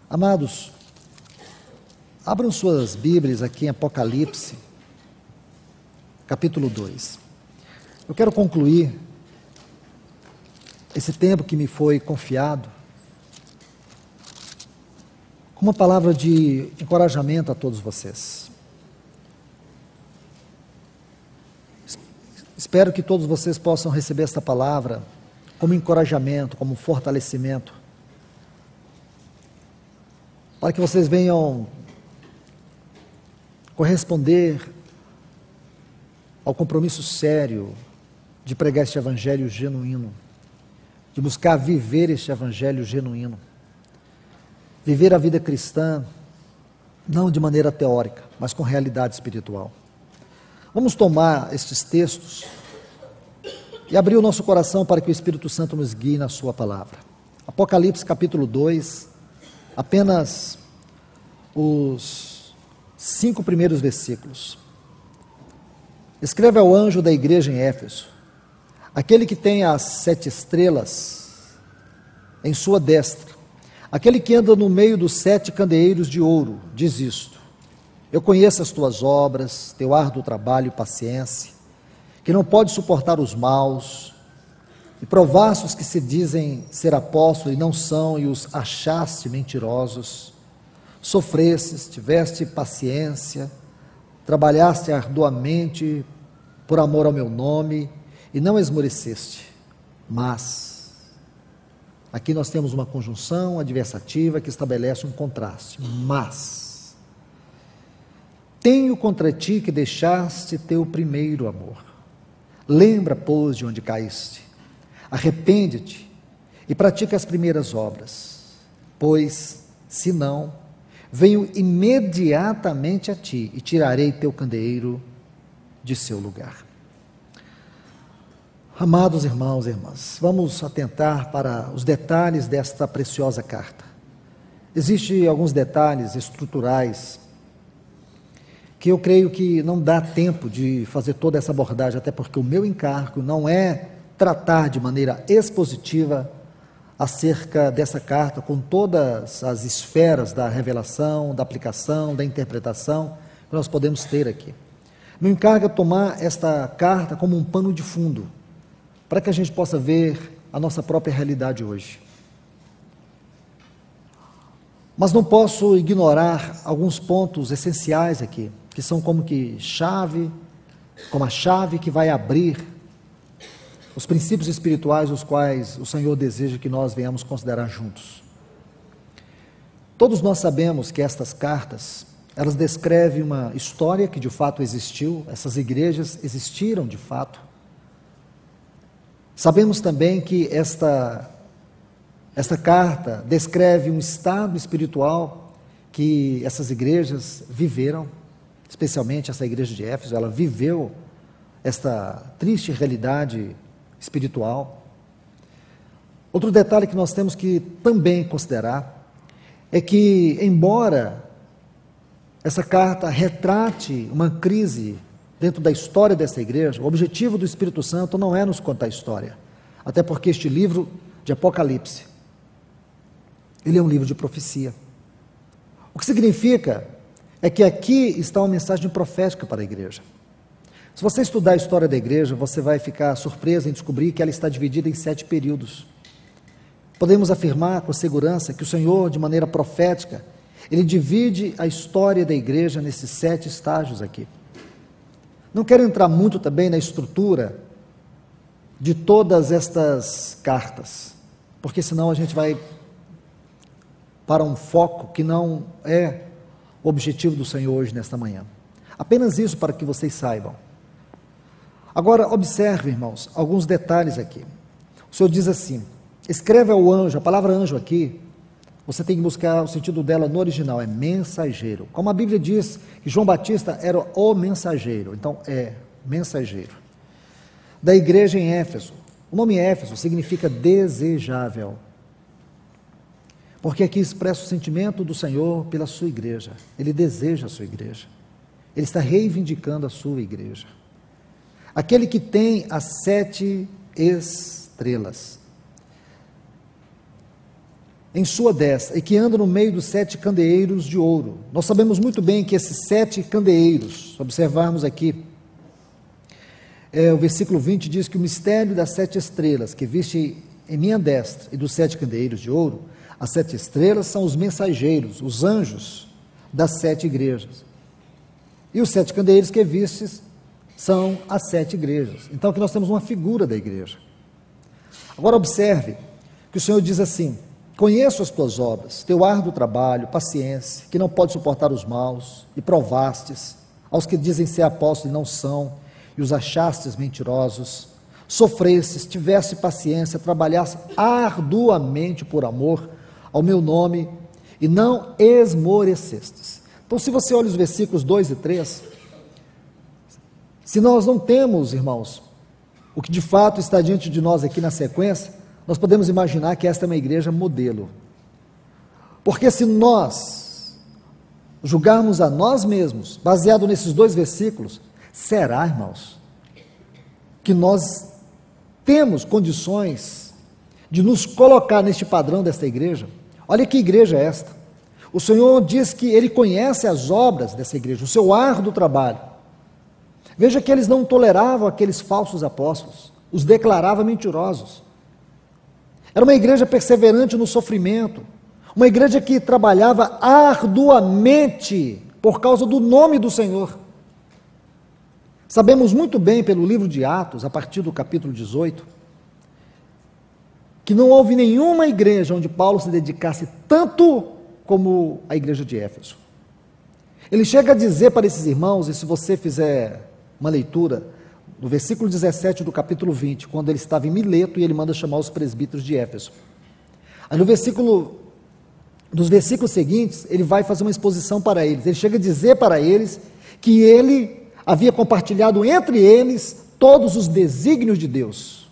Amados, abram suas Bíblias aqui em Apocalipse, capítulo 2. Eu quero concluir esse tempo que me foi confiado com uma palavra de encorajamento a todos vocês. Espero que todos vocês possam receber esta palavra como encorajamento, como fortalecimento, para que vocês venham corresponder ao compromisso sério de pregar este evangelho genuíno, de buscar viver este evangelho genuíno, viver a vida cristã, não de maneira teórica, mas com realidade espiritual. Vamos tomar estes textos e abrir o nosso coração para que o Espírito Santo nos guie na sua palavra. Apocalipse capítulo 2, apenas os 5 primeiros versículos. Escreve ao anjo da igreja em Éfeso: aquele que tem as 7 estrelas em sua destra, aquele que anda no meio dos 7 candeeiros de ouro, diz isto: eu conheço as tuas obras, teu árduo trabalho e paciência, que não pode suportar os maus, e provaste os que se dizem ser apóstolos e não são, e os achaste mentirosos. Sofrestes, tiveste paciência, trabalhaste arduamente por amor ao meu nome, e não esmoreceste. Mas, aqui nós temos uma conjunção adversativa que estabelece um contraste. Mas, tenho contra ti que deixaste teu primeiro amor. Lembra, pois, de onde caíste. Arrepende-te e pratica as primeiras obras, pois, se não, venho imediatamente a ti e tirarei teu candeeiro de seu lugar. Amados irmãos e irmãs, vamos atentar para os detalhes desta preciosa carta. Existem alguns detalhes estruturais que eu creio que não dá tempo de fazer toda essa abordagem, até porque o meu encargo não é tratar de maneira expositiva acerca dessa carta, com todas as esferas da revelação, da aplicação, da interpretação que nós podemos ter aqui. Meu encargo é tomar esta carta como um pano de fundo, para que a gente possa ver a nossa própria realidade hoje. Mas não posso ignorar alguns pontos essenciais aqui, que são como a chave que vai abrir os princípios espirituais os quais o Senhor deseja que nós venhamos considerar juntos. Todos nós sabemos que estas cartas, elas descrevem uma história que de fato existiu, essas igrejas existiram de fato. Sabemos também que esta carta descreve um estado espiritual que essas igrejas viveram, especialmente essa igreja de Éfeso, ela viveu esta triste realidade espiritual. Outro detalhe que nós temos que também considerar é que, embora essa carta retrate uma crise dentro da história dessa igreja, o objetivo do Espírito Santo não é nos contar a história, até porque este livro de Apocalipse, ele é um livro de profecia. O que significa é que aqui está uma mensagem profética para a igreja. Se você estudar a história da igreja, você vai ficar surpreso em descobrir que ela está dividida em 7 períodos. Podemos afirmar com segurança que o Senhor, de maneira profética, Ele divide a história da igreja nesses 7 estágios aqui. Não quero entrar muito também na estrutura de todas estas cartas, porque senão a gente vai para um foco que não é o objetivo do Senhor hoje, nesta manhã. Apenas isso para que vocês saibam. Agora, observe, irmãos, alguns detalhes aqui. O Senhor diz assim: escreve ao anjo. A palavra anjo aqui, você tem que buscar o sentido dela no original, é mensageiro. Como a Bíblia diz que João Batista era o mensageiro, então é mensageiro. Da igreja em Éfeso. O nome Éfeso significa desejável, porque aqui expressa o sentimento do Senhor pela sua igreja. Ele deseja a sua igreja. Ele está reivindicando a sua igreja. Aquele que tem as 7 estrelas. em sua destra, e que anda no meio dos 7 candeeiros de ouro. Nós sabemos muito bem que esses 7 candeeiros, se observarmos aqui, o versículo 20 diz que o mistério das 7 estrelas, que viste em minha destra, e dos 7 candeeiros de ouro, as 7 estrelas são os mensageiros, os anjos das 7 igrejas. E os 7 candeeiros que vistes são as 7 igrejas. Então aqui nós temos uma figura da igreja. Agora observe que o Senhor diz assim: conheço as tuas obras, teu árduo trabalho, paciência, que não pode suportar os maus, e provastes aos que dizem ser apóstolos e não são, e os achastes mentirosos, sofrestes, tiveste paciência, trabalhaste arduamente por amor ao meu nome, e não esmorecestes. Então, se você olha os versículos 2 e 3, se nós não temos, irmãos, o que de fato está diante de nós aqui na sequência, nós podemos imaginar que esta é uma igreja modelo. Porque se nós julgarmos a nós mesmos, baseado nesses 2 versículos, será, irmãos, que nós temos condições de nos colocar neste padrão desta igreja? Olha que igreja é esta. O Senhor diz que Ele conhece as obras dessa igreja, o seu árduo trabalho. Veja que eles não toleravam aqueles falsos apóstolos, os declarava mentirosos. Era uma igreja perseverante no sofrimento, uma igreja que trabalhava arduamente por causa do nome do Senhor. Sabemos muito bem pelo livro de Atos, a partir do capítulo 18, que não houve nenhuma igreja onde Paulo se dedicasse tanto como a igreja de Éfeso. Ele chega a dizer para esses irmãos, e se você fizer uma leitura do versículo 17 do capítulo 20, quando ele estava em Mileto e ele manda chamar os presbíteros de Éfeso. Aí nos versículos seguintes, ele vai fazer uma exposição para eles. Ele chega a dizer para eles que ele havia compartilhado entre eles todos os desígnios de Deus.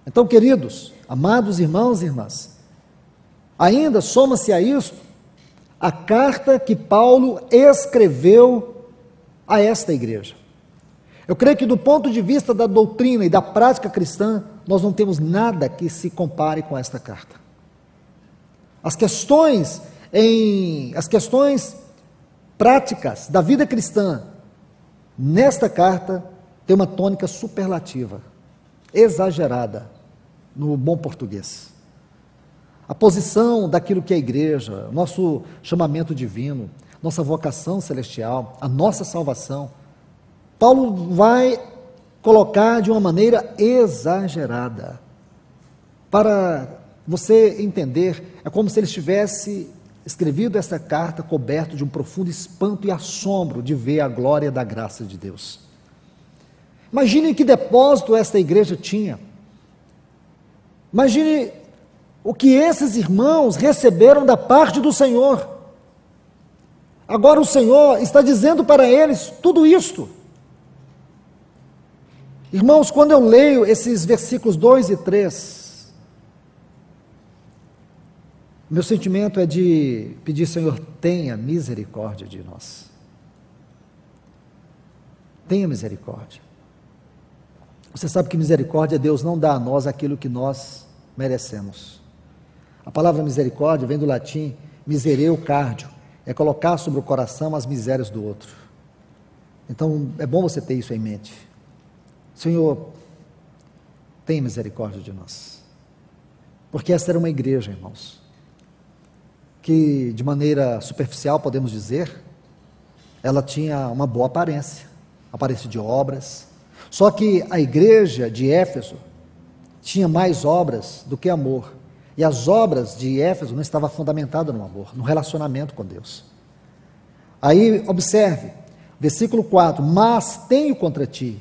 Então, queridos, amados irmãos e irmãs, ainda soma-se a isto a carta que Paulo escreveu a esta igreja. Eu creio que do ponto de vista da doutrina e da prática cristã, nós não temos nada que se compare com esta carta. As questões práticas da vida cristã, nesta carta, tem uma tônica superlativa, exagerada, no bom português. A posição daquilo que é a igreja, nosso chamamento divino, nossa vocação celestial, a nossa salvação, Paulo vai colocar de uma maneira exagerada. Para você entender, é como se ele estivesse escrevido essa carta coberto de um profundo espanto e assombro de ver a glória da graça de Deus. Imagine que depósito esta igreja tinha. Imagine o que esses irmãos receberam da parte do Senhor. Agora o Senhor está dizendo para eles tudo isto. Irmãos, quando eu leio esses versículos 2 e 3, meu sentimento é de pedir, Senhor, tenha misericórdia de nós. Tenha misericórdia. Você sabe que misericórdia, Deus não dá a nós aquilo que nós merecemos. A palavra misericórdia vem do latim misereu cardio, é colocar sobre o coração as misérias do outro. Então, é bom você ter isso em mente. Senhor, tenha misericórdia de nós. Porque essa era uma igreja, irmãos, que de maneira superficial, podemos dizer, ela tinha uma boa aparência de obras. Só que a igreja de Éfeso tinha mais obras do que amor. E as obras de Éfeso não estavam fundamentadas no amor, no relacionamento com Deus. Aí, observe, versículo 4, mas tenho contra ti,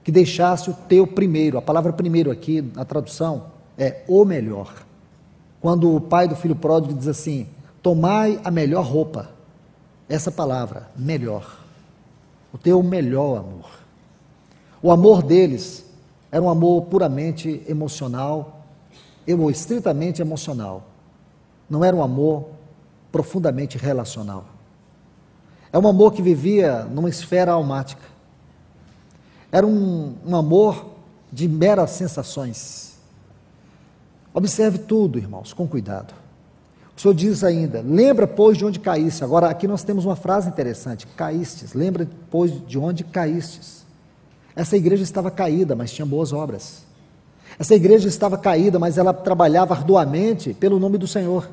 que deixaste o teu primeiro. A palavra primeiro aqui, na tradução, é o melhor. Quando o pai do filho pródigo diz assim, tomai a melhor roupa, essa palavra, melhor, o teu melhor amor. O amor deles era um amor puramente emocional, ou estritamente emocional. Não era um amor profundamente relacional. É um amor que vivia numa esfera almática. Era um amor de meras sensações. Observe tudo, irmãos, com cuidado. O Senhor diz ainda, lembra, pois, de onde caíste. Agora, aqui nós temos uma frase interessante, caístes. Lembra, pois, de onde caístes. Essa igreja estava caída, mas tinha boas obras. Essa igreja estava caída, mas ela trabalhava arduamente pelo nome do Senhor.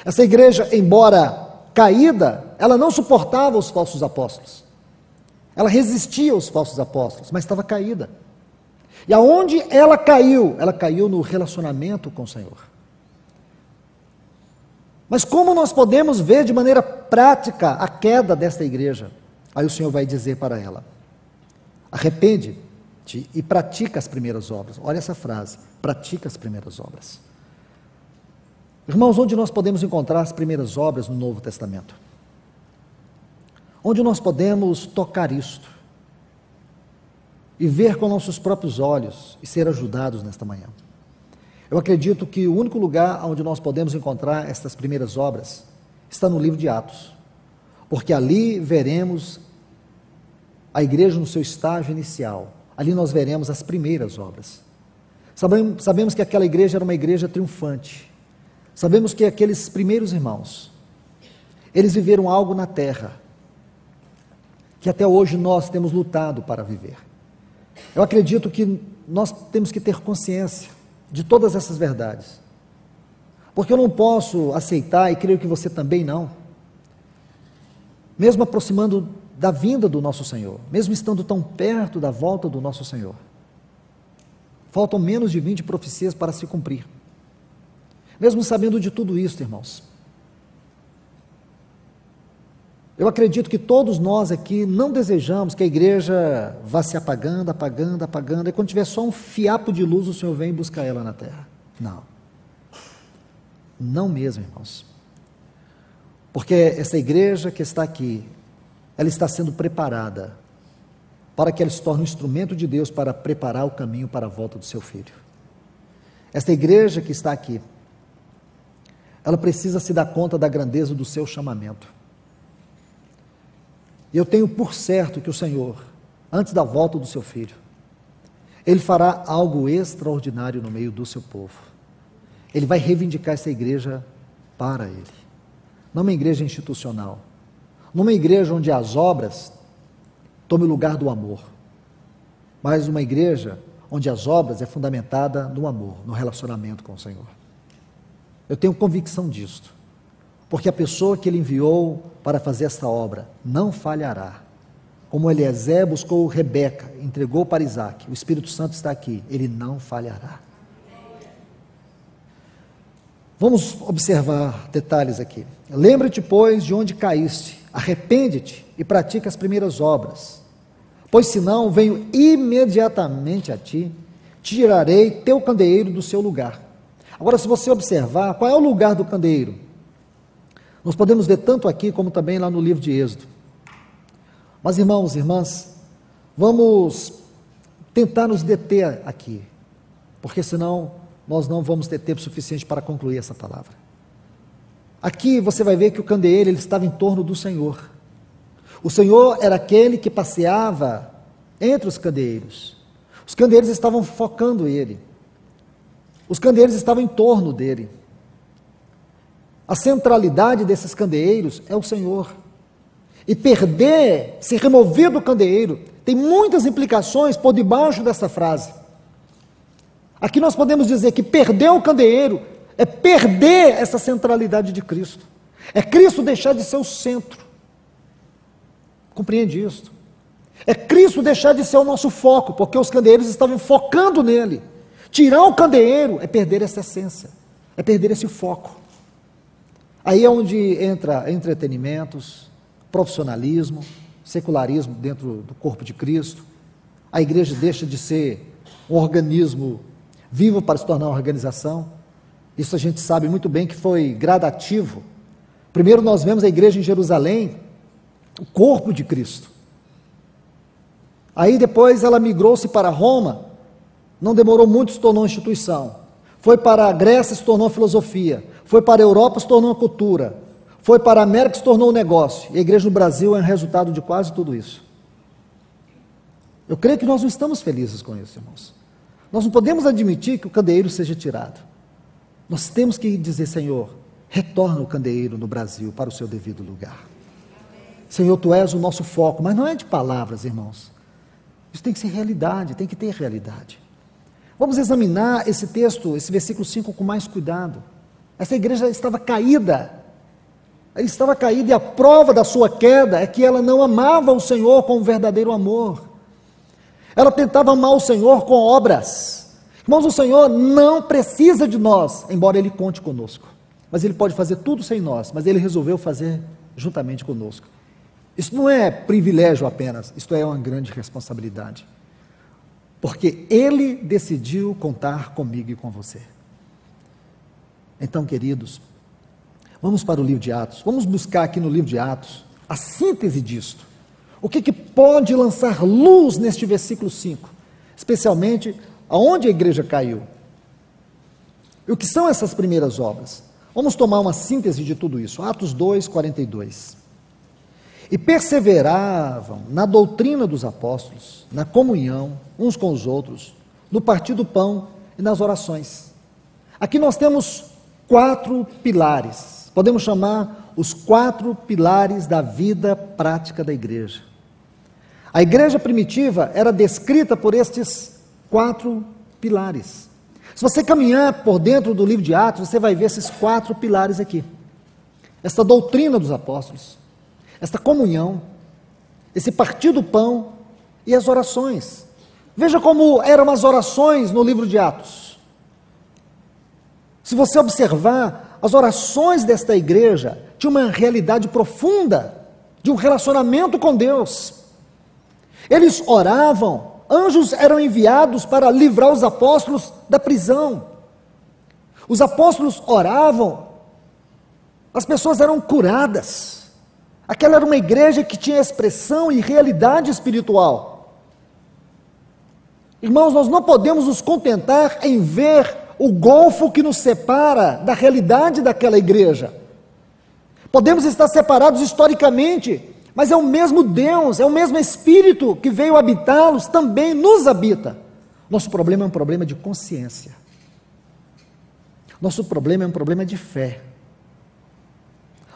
Essa igreja, embora caída, ela não suportava os falsos apóstolos. Ela resistia aos falsos apóstolos, mas estava caída. E aonde ela caiu? Ela caiu no relacionamento com o Senhor. Mas como nós podemos ver de maneira prática a queda desta igreja? Aí o Senhor vai dizer para ela, arrepende-te e pratica as primeiras obras. Olha essa frase, pratica as primeiras obras. Irmãos, onde nós podemos encontrar as primeiras obras no Novo Testamento? Onde nós podemos tocar isto? E ver com nossos próprios olhos e ser ajudados nesta manhã. Eu acredito que o único lugar onde nós podemos encontrar estas primeiras obras está no livro de Atos, porque ali veremos a igreja no seu estágio inicial, ali nós veremos as primeiras obras. Sabemos que aquela igreja era uma igreja triunfante, sabemos que aqueles primeiros irmãos, eles viveram algo na terra, que até hoje nós temos lutado para viver. Eu acredito que nós temos que ter consciência de todas essas verdades, porque eu não posso aceitar, e creio que você também não, mesmo aproximando da vinda do nosso Senhor, mesmo estando tão perto da volta do nosso Senhor, faltam menos de 20 profecias para se cumprir, mesmo sabendo de tudo isso, irmãos, eu acredito que todos nós aqui não desejamos que a igreja vá se apagando, e quando tiver só um fiapo de luz, o Senhor vem buscar ela na terra. Não. Não mesmo, irmãos. Porque essa igreja que está aqui, ela está sendo preparada para que ela se torne um instrumento de Deus para preparar o caminho para a volta do seu Filho. Esta igreja que está aqui, ela precisa se dar conta da grandeza do seu chamamento. E eu tenho por certo que o Senhor, antes da volta do seu Filho, Ele fará algo extraordinário no meio do seu povo. Ele vai reivindicar essa igreja para Ele. Não uma igreja institucional, não uma igreja onde as obras tomem o lugar do amor, mas uma igreja onde as obras é fundamentada no amor, no relacionamento com o Senhor. Eu tenho convicção disto, porque a pessoa que Ele enviou para fazer esta obra não falhará. Como Eliezer buscou Rebeca, entregou para Isaac, o Espírito Santo está aqui, ele não falhará. Vamos observar detalhes aqui. Lembra-te, pois, de onde caíste, arrepende-te e pratica as primeiras obras, pois senão venho imediatamente a ti, tirarei teu candeeiro do seu lugar. Agora, se você observar, qual é o lugar do candeeiro? Nós podemos ver tanto aqui como também lá no livro de Êxodo. Mas, irmãos e irmãs, vamos tentar nos deter aqui, porque senão nós não vamos ter tempo suficiente para concluir essa palavra. Aqui você vai ver que o candeeiro ele estava em torno do Senhor. O Senhor era aquele que passeava entre os candeeiros. Os candeeiros estavam focando Ele. Os candeeiros estavam em torno dele. A centralidade desses candeeiros é o Senhor. E perder, ser removido do candeeiro, tem muitas implicações por debaixo dessa frase. Aqui nós podemos dizer que perder o candeeiro é perder essa centralidade de Cristo. É Cristo deixar de ser o centro. Compreende isso? É Cristo deixar de ser o nosso foco, porque os candeeiros estavam focando nele. Tirar o candeeiro é perder essa essência, é perder esse foco. Aí é onde entra entretenimentos, profissionalismo, secularismo dentro do corpo de Cristo. A igreja deixa de ser um organismo vivo para se tornar uma organização. Isso a gente sabe muito bem que foi gradativo. Primeiro nós vemos a igreja em Jerusalém, o corpo de Cristo. Aí depois ela migrou-se para Roma, não demorou muito, se tornou instituição. Foi para a Grécia, se tornou filosofia. Foi para a Europa, se tornou uma cultura. Foi para a América, se tornou um negócio. E a igreja no Brasil é um resultado de quase tudo isso. Eu creio que nós não estamos felizes com isso, irmãos. Nós não podemos admitir que o candeeiro seja tirado. Nós temos que dizer: Senhor, retorna o candeeiro no Brasil para o seu devido lugar. Senhor, Tu és o nosso foco, mas não é de palavras, irmãos. Isso tem que ser realidade, tem que ter realidade. Vamos examinar esse texto, esse versículo 5 com mais cuidado. Essa igreja estava caída. Ela estava caída, e a prova da sua queda é que ela não amava o Senhor com um verdadeiro amor. Ela tentava amar o Senhor com obras. Irmãos, o Senhor não precisa de nós, embora Ele conte conosco. Mas Ele pode fazer tudo sem nós, mas Ele resolveu fazer juntamente conosco. Isso não é privilégio apenas, isto é uma grande responsabilidade. Porque Ele decidiu contar comigo e com você. Então, queridos, vamos para o livro de Atos. Vamos buscar aqui no livro de Atos a síntese disto. O que pode lançar luz neste versículo 5? Especialmente aonde a igreja caiu. E o que são essas primeiras obras? Vamos tomar uma síntese de tudo isso. Atos 2, 42. E perseveravam na doutrina dos apóstolos, na comunhão uns com os outros, no partir do pão e nas orações. Aqui nós temos 4 pilares, podemos chamar os 4 pilares da vida prática da igreja. A igreja primitiva era descrita por estes 4 pilares. Se você caminhar por dentro do livro de Atos, você vai ver esses 4 pilares aqui. Esta doutrina dos apóstolos, esta comunhão, esse partir do pão e as orações. Veja como eram as orações no livro de Atos. Se você observar, as orações desta igreja tinham uma realidade profunda, de um relacionamento com Deus. Eles oravam, anjos eram enviados para livrar os apóstolos da prisão. Os apóstolos oravam, as pessoas eram curadas. Aquela era uma igreja que tinha expressão e realidade espiritual. Irmãos, nós não podemos nos contentar em ver o golfo que nos separa da realidade daquela igreja. Podemos estar separados historicamente, mas é o mesmo Deus, é o mesmo Espírito que veio habitá-los, também nos habita. Nosso problema é um problema de consciência. Nosso problema é um problema de fé.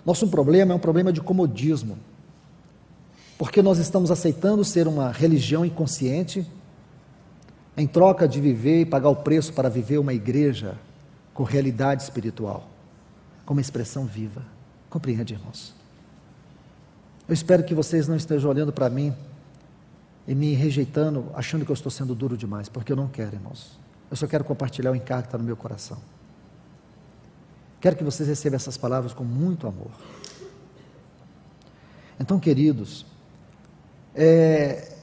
Nosso problema é um problema de comodismo, porque nós estamos aceitando ser uma religião inconsciente, em troca de viver e pagar o preço para viver uma igreja com realidade espiritual, com uma expressão viva. Compreende, irmãos? Eu espero que vocês não estejam olhando para mim e me rejeitando, achando que eu estou sendo duro demais, porque eu não quero, irmãos. Eu só quero compartilhar o encargo que está no meu coração. Quero que vocês recebam essas palavras com muito amor. Então, queridos,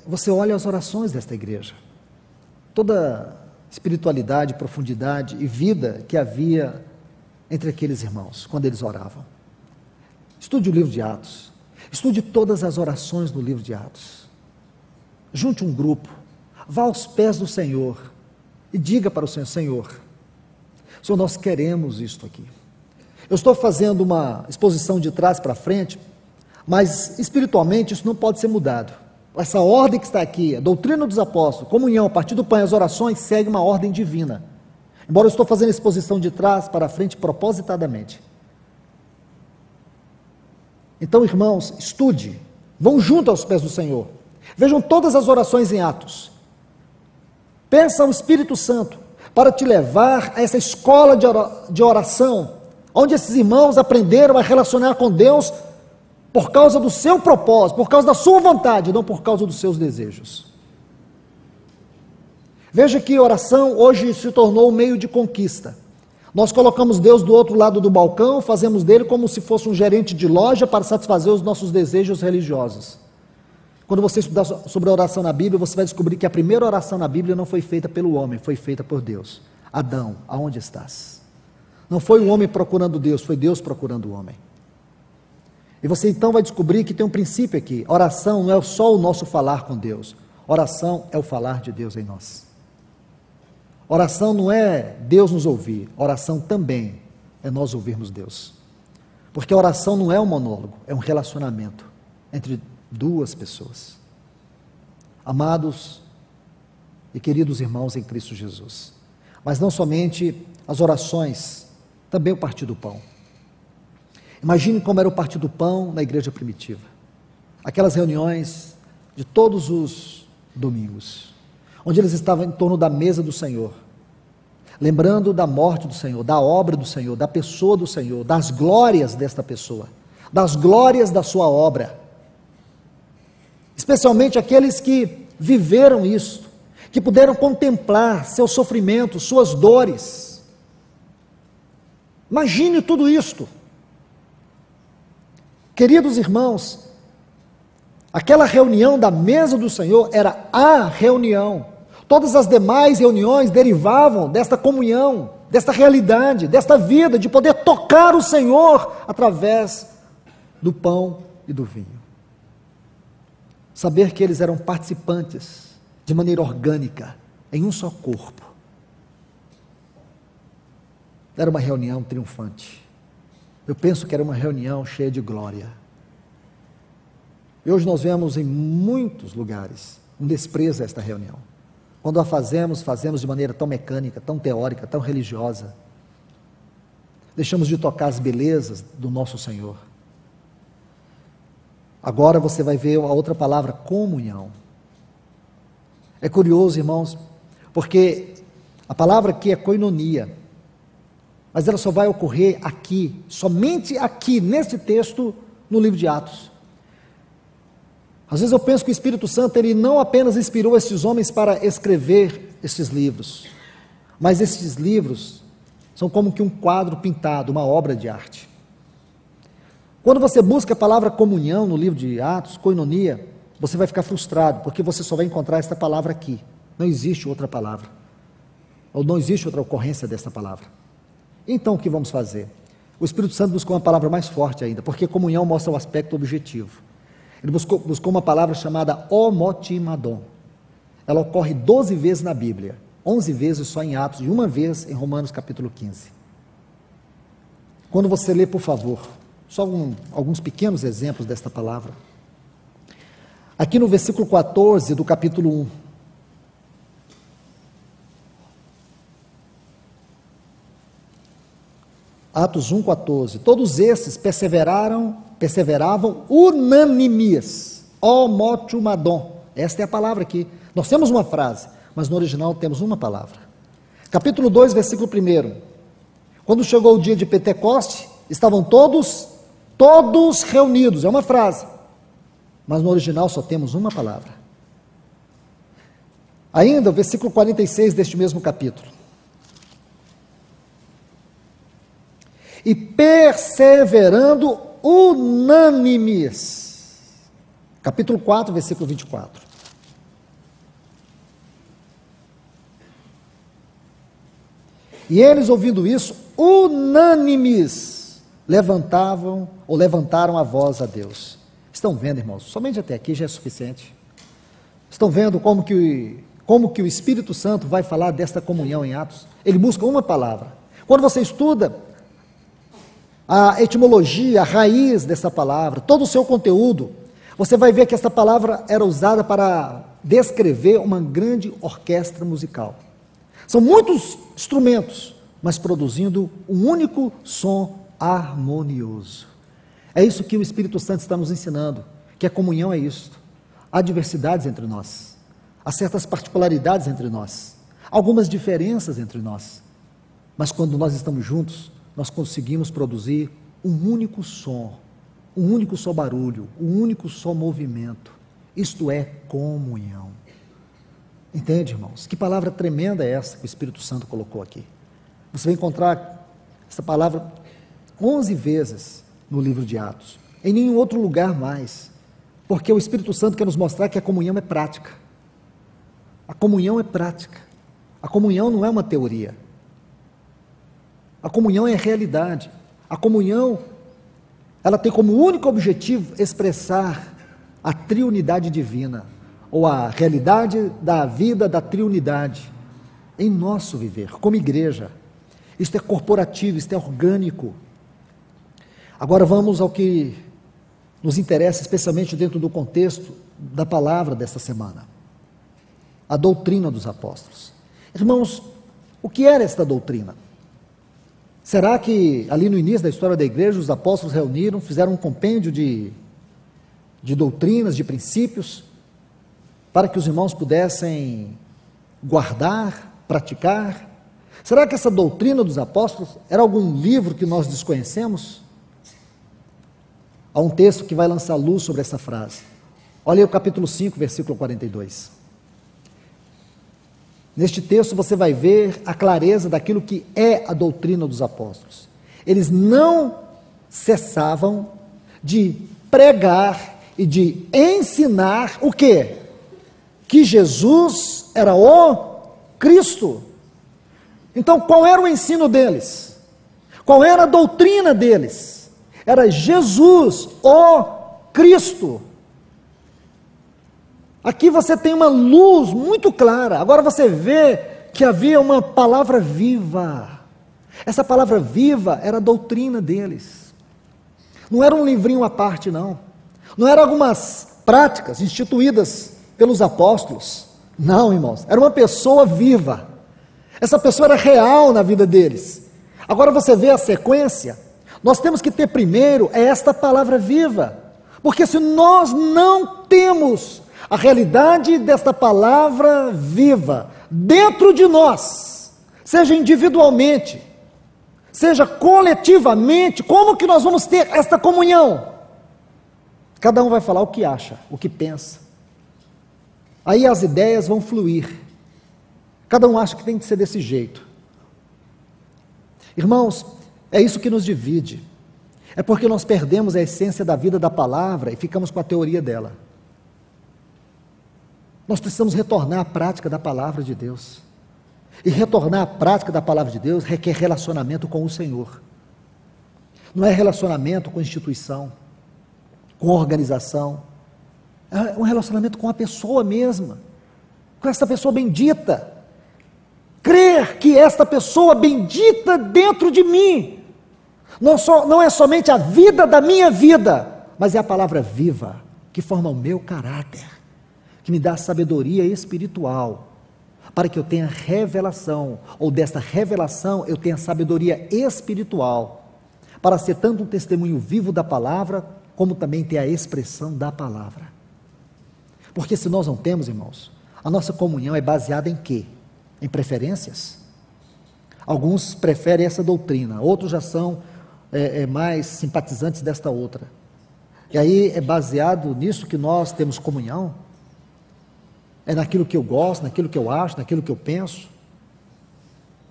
você olha as orações desta igreja, toda espiritualidade, profundidade e vida que havia entre aqueles irmãos, quando eles oravam. Estude o livro de Atos, estude todas as orações do livro de Atos. Junte um grupo, vá aos pés do Senhor e diga para o Senhor: Senhor, nós queremos isto aqui. Eu estou fazendo uma exposição de trás para frente, mas espiritualmente isso não pode ser mudado. Essa ordem que está aqui, a doutrina dos apóstolos, comunhão, a partir do pão e as orações, segue uma ordem divina. Embora eu estou fazendo a exposição de trás para frente propositadamente. Então, irmãos, estude, vão junto aos pés do Senhor. Vejam todas as orações em Atos. Peça ao Espírito Santo para te levar a essa escola de oração, onde esses irmãos aprenderam a relacionar com Deus por causa do seu propósito, por causa da sua vontade, não por causa dos seus desejos. Veja que oração hoje se tornou um meio de conquista. Nós colocamos Deus do outro lado do balcão, fazemos dele como se fosse um gerente de loja para satisfazer os nossos desejos religiosos. Quando você estudar sobre a oração na Bíblia, você vai descobrir que a primeira oração na Bíblia não foi feita pelo homem, foi feita por Deus. Adão, aonde estás? Não foi o homem procurando Deus, foi Deus procurando o homem. E você então vai descobrir que tem um princípio aqui. Oração não é só o nosso falar com Deus. Oração é o falar de Deus em nós. Oração não é Deus nos ouvir. Oração também é nós ouvirmos Deus. Porque a oração não é um monólogo, é um relacionamento entre duas pessoas. Amados e queridos irmãos em Cristo Jesus. Mas não somente as orações Também o partir do pão. Imagine como era o partir do pão na igreja primitiva. Aquelas reuniões de todos os domingos, onde eles estavam em torno da mesa do Senhor, lembrando da morte do Senhor, da obra do Senhor, da pessoa do Senhor, das glórias desta pessoa, das glórias da sua obra. Especialmente aqueles que viveram isso, que puderam contemplar seus sofrimentos, suas dores. Imagine tudo isto. Queridos irmãos, aquela reunião da mesa do Senhor era a reunião. Todas as demais reuniões derivavam desta comunhão, desta realidade, desta vida, de poder tocar o Senhor através do pão e do vinho. Saber que eles eram participantes de maneira orgânica, em um só corpo. Era uma reunião triunfante. Eu penso que era uma reunião cheia de glória. E hoje nós vemos em muitos lugares um desprezo a esta reunião. Quando a fazemos de maneira tão mecânica, tão teórica, tão religiosa. Deixamos de tocar as belezas do nosso Senhor. Agora você vai ver a outra palavra, comunhão. É curioso, irmãos, porque a palavra aqui é koinonia, mas ela só vai ocorrer aqui, somente aqui, neste texto, no livro de Atos. Às vezes eu penso que o Espírito Santo, ele não apenas inspirou esses homens para escrever estes livros, mas estes livros são como que um quadro pintado, uma obra de arte. Quando você busca a palavra comunhão no livro de Atos, koinonia, você vai ficar frustrado, porque você só vai encontrar esta palavra aqui. Não existe outra palavra, ou não existe outra ocorrência desta palavra. Então o que vamos fazer? O Espírito Santo buscou uma palavra mais forte ainda, porque comunhão mostra o aspecto objetivo. Ele buscou uma palavra chamada homotimadon. Ela ocorre 12 vezes na Bíblia, 11 vezes só em Atos e uma vez em Romanos capítulo 15. Quando você lê, por favor, só alguns pequenos exemplos desta palavra. Aqui no versículo 14 do capítulo 1. Atos 1,14. Todos esses perseveravam unânimes. Homotimadon. Esta é a palavra aqui. Nós temos uma frase, mas no original temos uma palavra. Capítulo 2, versículo 1. Quando chegou o dia de Pentecoste, estavam todos reunidos. É uma frase, mas no original só temos uma palavra. Ainda o versículo 46 deste mesmo capítulo. E perseverando unânimes. Capítulo 4, versículo 24. E eles, ouvindo isso, unânimes, levantaram a voz a Deus. Estão vendo, irmãos? Somente até aqui já é suficiente. Estão vendo como que o Espírito Santo vai falar desta comunhão em Atos? Ele busca uma palavra. Quando você estuda a etimologia, a raiz dessa palavra, todo o seu conteúdo, você vai ver que essa palavra era usada para descrever uma grande orquestra musical. São muitos instrumentos, mas produzindo um único som harmonioso. É isso que o Espírito Santo está nos ensinando, que a comunhão é isto. Há diversidades entre nós, há certas particularidades entre nós, algumas diferenças entre nós, mas quando nós estamos juntos, nós conseguimos produzir um único som, um único só barulho, um único só movimento. Isto é comunhão. Entende, irmãos? Que palavra tremenda é essa que o Espírito Santo colocou aqui? Você vai encontrar essa palavra 11 vezes no livro de Atos, em nenhum outro lugar mais, porque o Espírito Santo quer nos mostrar que a comunhão é prática. A comunhão é prática. A comunhão não é uma teoria. A comunhão é realidade. A comunhão, ela tem como único objetivo expressar a triunidade divina, ou a realidade da vida da triunidade em nosso viver, como igreja. Isto é corporativo, isto é orgânico. Agora vamos ao que nos interessa, especialmente dentro do contexto da palavra desta semana. A doutrina dos apóstolos. Irmãos, o que era esta doutrina? Será que ali no início da história da igreja os apóstolos reuniram, fizeram um compêndio de doutrinas, de princípios, para que os irmãos pudessem guardar, praticar? Será que essa doutrina dos apóstolos era algum livro que nós desconhecemos? Há um texto que vai lançar luz sobre essa frase. Olha aí o capítulo 5, versículo 42. Neste texto você vai ver a clareza daquilo que é a doutrina dos apóstolos. Eles não cessavam de pregar e de ensinar o quê? Que Jesus era o Cristo. Então, qual era o ensino deles? Qual era a doutrina deles? Era Jesus, o Cristo. Aqui você tem uma luz muito clara. Agora você vê que havia uma palavra viva. Essa palavra viva era a doutrina deles. Não era um livrinho à parte, não. Não eram algumas práticas instituídas pelos apóstolos. Não, irmãos. Era uma pessoa viva. Essa pessoa era real na vida deles. Agora você vê a sequência. Nós temos que ter primeiro esta palavra viva. Porque se nós não temos a realidade desta palavra viva dentro de nós, seja individualmente, seja coletivamente, como que nós vamos ter esta comunhão? Cada um vai falar o que acha, o que pensa. Aí as ideias vão fluir. Cada um acha que tem que ser desse jeito. Irmãos, é isso que nos divide. É porque nós perdemos a essência da vida da palavra e ficamos com a teoria dela. Nós precisamos retornar à prática da palavra de Deus. E retornar à prática da palavra de Deus requer relacionamento com o Senhor. Não é relacionamento com instituição, com organização. É um relacionamento com a pessoa mesma, com essa pessoa bendita. Crer que esta pessoa bendita dentro de mim não é somente a vida da minha vida, mas é a palavra viva que forma o meu caráter, que me dá sabedoria espiritual, para que eu tenha revelação, ou desta revelação eu tenha sabedoria espiritual, para ser tanto um testemunho vivo da palavra, como também ter a expressão da palavra. Porque se nós não temos, irmãos, a nossa comunhão é baseada em quê? Em preferências? Alguns preferem essa doutrina, outros já são mais simpatizantes desta outra. E aí é baseado nisso que nós temos comunhão? É naquilo que eu gosto, naquilo que eu acho, naquilo que eu penso?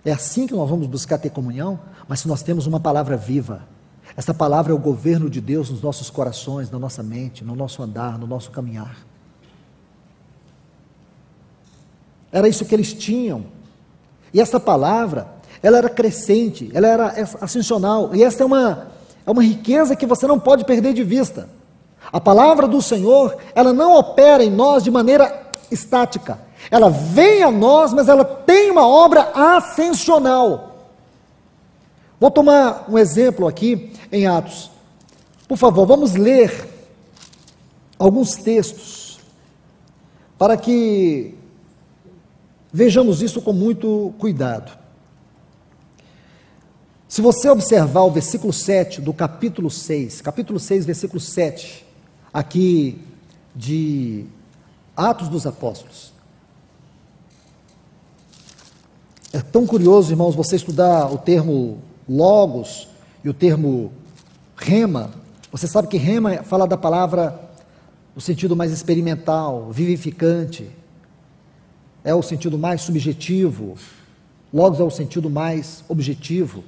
É assim que nós vamos buscar ter comunhão? Mas se nós temos uma palavra viva, essa palavra é o governo de Deus nos nossos corações, na nossa mente, no nosso andar, no nosso caminhar. Era isso que eles tinham. E essa palavra, ela era crescente, ela era ascensional. E essa é uma riqueza que você não pode perder de vista. A palavra do Senhor, ela não opera em nós de maneira estática. Ela vem a nós, mas ela tem uma obra ascensional. Vou tomar um exemplo aqui em Atos. Por favor, vamos ler alguns textos para que vejamos isso com muito cuidado. Se você observar o versículo 7 do capítulo 6, versículo 7, aqui de Atos dos Apóstolos. É tão curioso, irmãos, você estudar o termo logos e o termo rema. Você sabe que rema fala da palavra no sentido mais experimental, vivificante. É o sentido mais subjetivo. Logos é o sentido mais objetivo.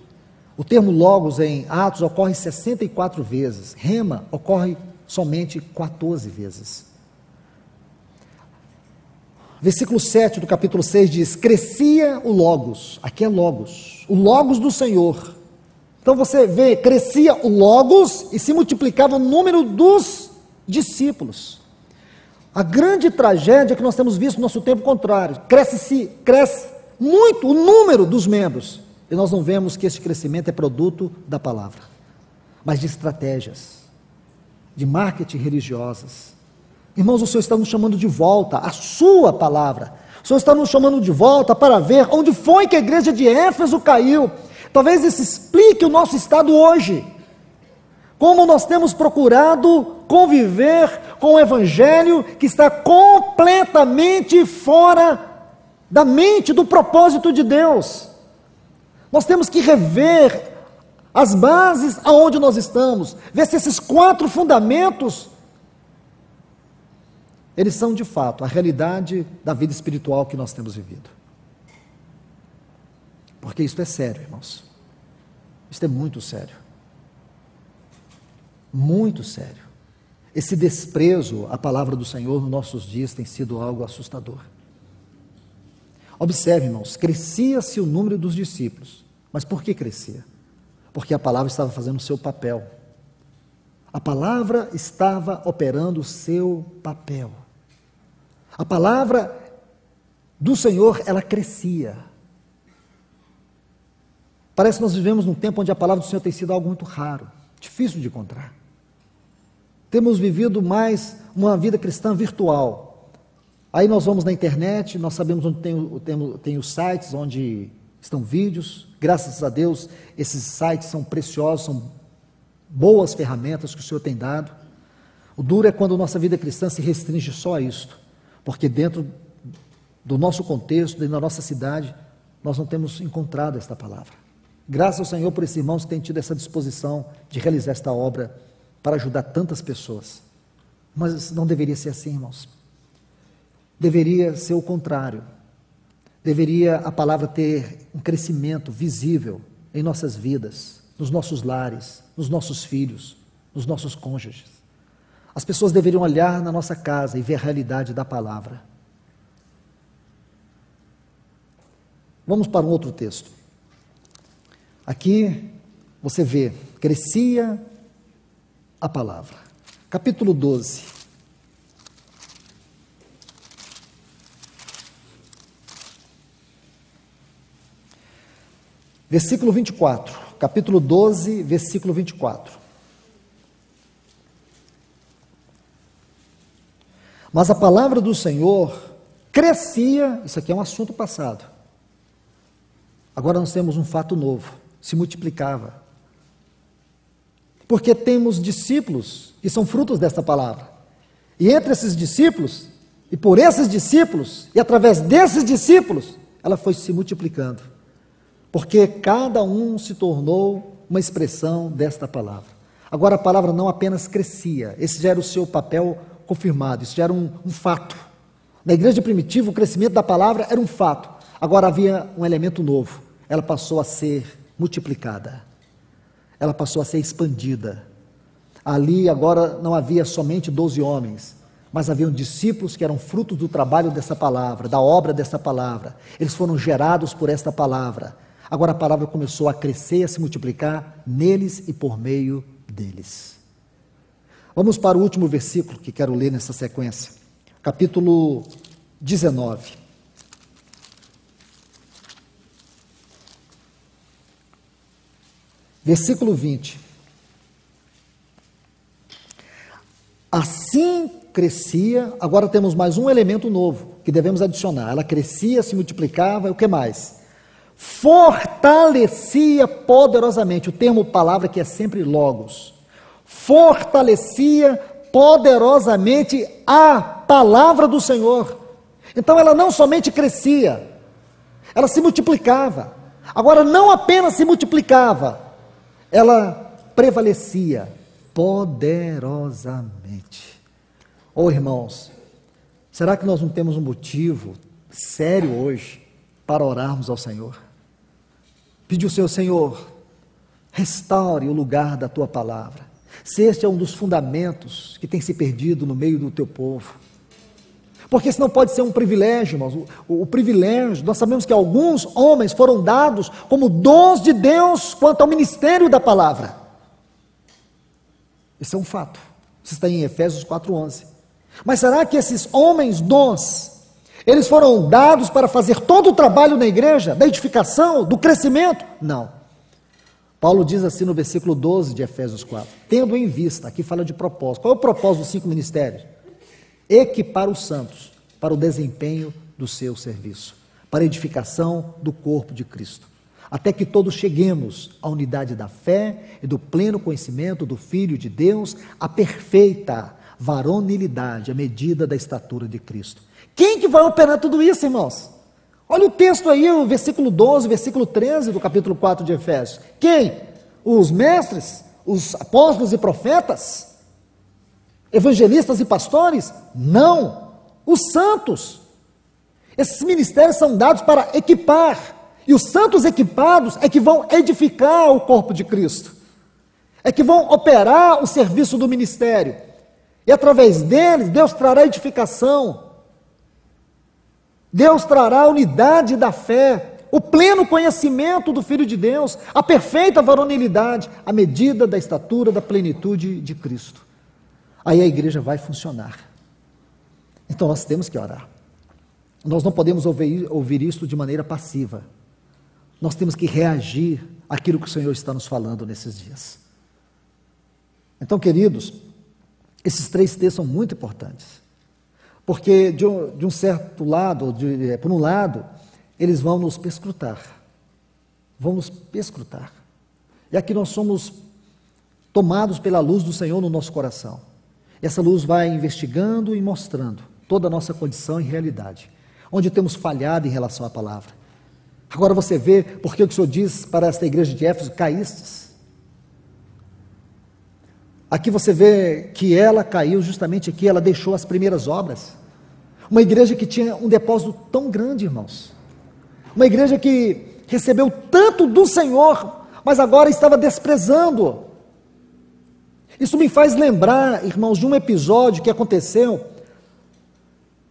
O termo logos em Atos ocorre 64 vezes. Rema ocorre somente 14 vezes. Versículo 7 do capítulo 6 diz: crescia o logos. Aqui é logos. O logos do Senhor. Então você vê, crescia o logos e se multiplicava o número dos discípulos. A grande tragédia que nós temos visto no nosso tempo contrário, cresce muito o número dos membros, e nós não vemos que esse crescimento é produto da palavra, mas de estratégias, de marketing religiosas. Irmãos, o Senhor está nos chamando de volta à sua palavra. O Senhor está nos chamando de volta para ver onde foi que a igreja de Éfeso caiu. Talvez isso explique o nosso estado hoje. Como nós temos procurado conviver com o evangelho que está completamente fora da mente, do propósito de Deus. Nós temos que rever as bases aonde nós estamos, ver se esses 4 fundamentos, eles são de fato a realidade da vida espiritual que nós temos vivido. Porque isso é sério, irmãos. Isso é muito sério. Muito sério. Esse desprezo à palavra do Senhor nos nossos dias tem sido algo assustador. Observe, irmãos, crescia-se o número dos discípulos. Mas por que crescia? Porque a palavra estava fazendo o seu papel. A palavra estava operando o seu papel. A palavra do Senhor, ela crescia. Parece que nós vivemos num tempo onde a palavra do Senhor tem sido algo muito raro, difícil de encontrar. Temos vivido mais uma vida cristã virtual. Aí nós vamos na internet, nós sabemos onde tem os sites, onde estão vídeos. Graças a Deus, esses sites são preciosos, são boas ferramentas que o Senhor tem dado. O duro é quando nossa vida cristã se restringe só a isto, porque dentro do nosso contexto, dentro da nossa cidade, nós não temos encontrado esta palavra. Graças ao Senhor por esses irmãos que têm tido essa disposição de realizar esta obra para ajudar tantas pessoas. Mas não deveria ser assim, irmãos. Deveria ser o contrário. Deveria a palavra ter um crescimento visível em nossas vidas, nos nossos lares, nos nossos filhos, nos nossos cônjuges. As pessoas deveriam olhar na nossa casa e ver a realidade da palavra. Vamos para um outro texto. Aqui você vê, crescia a palavra. Capítulo 12. Versículo 24. Capítulo 12, versículo 24. Mas a palavra do Senhor crescia, isso aqui é um assunto passado. Agora nós temos um fato novo, se multiplicava. Porque temos discípulos que são frutos desta palavra. E entre esses discípulos, e por esses discípulos, e através desses discípulos, ela foi se multiplicando. Porque cada um se tornou uma expressão desta palavra. Agora a palavra não apenas crescia, esse já era o seu papel confirmado, isso já era um fato. Na igreja primitiva, o crescimento da palavra era um fato. Agora havia um elemento novo, ela passou a ser multiplicada. Ela passou a ser expandida. Ali agora não havia somente 12 homens, mas haviam discípulos que eram frutos do trabalho dessa palavra, da obra dessa palavra. Eles foram gerados por esta palavra. Agora a palavra começou a crescer, a se multiplicar neles e por meio deles. Vamos para o último versículo que quero ler nessa sequência. Capítulo 19. Versículo 20. Assim crescia, agora temos mais um elemento novo que devemos adicionar. Ela crescia, se multiplicava, e o que mais? Fortalecia poderosamente, o termo palavra que é sempre logos. Fortalecia poderosamente a palavra do Senhor. Então ela não somente crescia, ela se multiplicava. Agora não apenas se multiplicava, ela prevalecia poderosamente. Oh, irmãos, será que nós não temos um motivo sério hoje para orarmos ao Senhor? Pedir ao Senhor, restaure o lugar da tua palavra. Se este é um dos fundamentos que tem se perdido no meio do teu povo. Porque isso não pode ser um privilégio, irmãos. O privilégio, nós sabemos que alguns homens foram dados como dons de Deus quanto ao ministério da palavra. Isso é um fato. Isso está em Efésios 4:11. Mas será que esses homens dons, eles foram dados para fazer todo o trabalho na igreja, da edificação, do crescimento? Não. Paulo diz assim no versículo 12 de Efésios 4, tendo em vista, aqui fala de propósito. Qual é o propósito dos 5 ministérios? Equipar os santos para o desempenho do seu serviço, para a edificação do corpo de Cristo. até que todos cheguemos à unidade da fé e do pleno conhecimento do Filho de Deus, à perfeita varonilidade, à medida da estatura de Cristo. Quem que vai operar tudo isso, irmãos? Olha o texto aí, o versículo 12, versículo 13 do capítulo 4 de Efésios. Quem? Os mestres, os apóstolos e profetas? Evangelistas e pastores? Não, os santos. Esses ministérios são dados para equipar, e os santos equipados é que vão edificar o corpo de Cristo, é que vão operar o serviço do ministério, e através deles, Deus trará edificação, Deus trará a unidade da fé, o pleno conhecimento do Filho de Deus, a perfeita varonilidade, a medida da estatura da plenitude de Cristo. Aí a igreja vai funcionar. Então nós temos que orar. Nós não podemos ouvir isto de maneira passiva. Nós temos que reagir àquilo que o Senhor está nos falando nesses dias. Então, queridos, esses 3 textos são muito importantes. Porque de um certo lado, por um lado, eles vão nos perscrutar. Vão nos perscrutar. E aqui nós somos tomados pela luz do Senhor no nosso coração. Essa luz vai investigando e mostrando toda a nossa condição e realidade, onde temos falhado em relação à palavra. Agora você vê porque o Senhor diz para esta igreja de Éfeso: caístes. Aqui você vê que ela caiu justamente aqui, ela deixou as primeiras obras. Uma igreja que tinha um depósito tão grande, irmãos. Uma igreja que recebeu tanto do Senhor, mas agora estava desprezando. Isso me faz lembrar, irmãos, de um episódio que aconteceu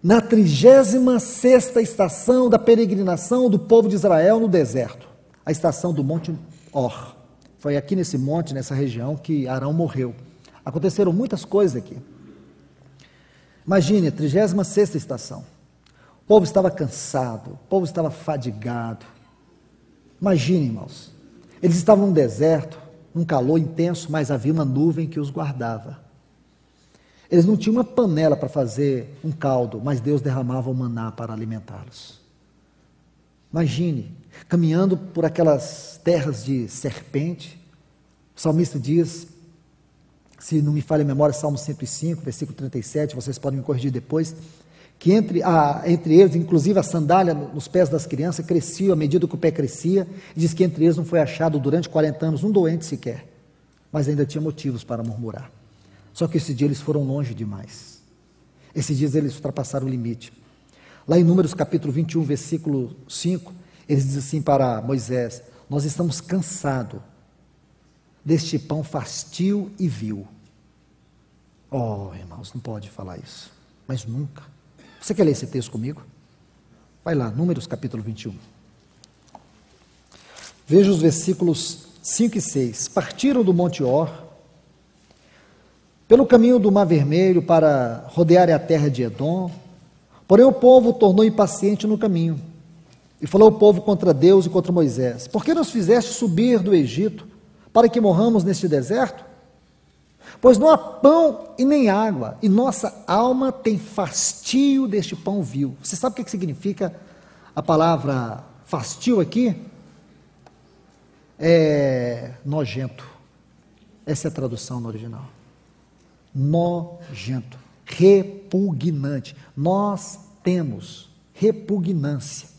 na 36ª estação da peregrinação do povo de Israel no deserto, a estação do Monte Or. Foi aqui nesse monte, nessa região, que Arão morreu. Aconteceram muitas coisas aqui. Imagine, a 36ª estação. O povo estava cansado, o povo estava fadigado. Imagine, irmãos, eles estavam no deserto, num calor intenso, mas havia uma nuvem que os guardava. Eles não tinham uma panela para fazer um caldo, mas Deus derramava o maná para alimentá-los. Imagine, caminhando por aquelas terras de serpente. O salmista diz, se não me falha a memória, Salmo 105, versículo 37, vocês podem me corrigir depois, que entre eles, inclusive a sandália nos pés das crianças crescia à medida que o pé crescia, e diz que entre eles não foi achado durante 40 anos um doente sequer, mas ainda tinha motivos para murmurar. Só que esse dia eles foram longe demais. Esses dias eles ultrapassaram o limite. Lá em Números capítulo 21, versículo 5, eles dizem assim para Moisés: nós estamos cansados deste pão fastio e vil. Oh, irmãos, não pode falar isso, mas nunca. Você quer ler esse texto comigo? Vai lá, Números capítulo 21. Veja os versículos 5 e 6. Partiram do Monte Or, pelo caminho do Mar Vermelho, para rodear a terra de Edom. Porém o povo tornou impaciente no caminho. E falou o povo contra Deus e contra Moisés: por que nos fizeste subir do Egito, para que morramos neste deserto? Pois não há pão e nem água, e nossa alma tem fastio deste pão vil. Você sabe o que significa a palavra fastio aqui? É nojento. Essa é a tradução no original. Nojento, repugnante. Nós temos repugnância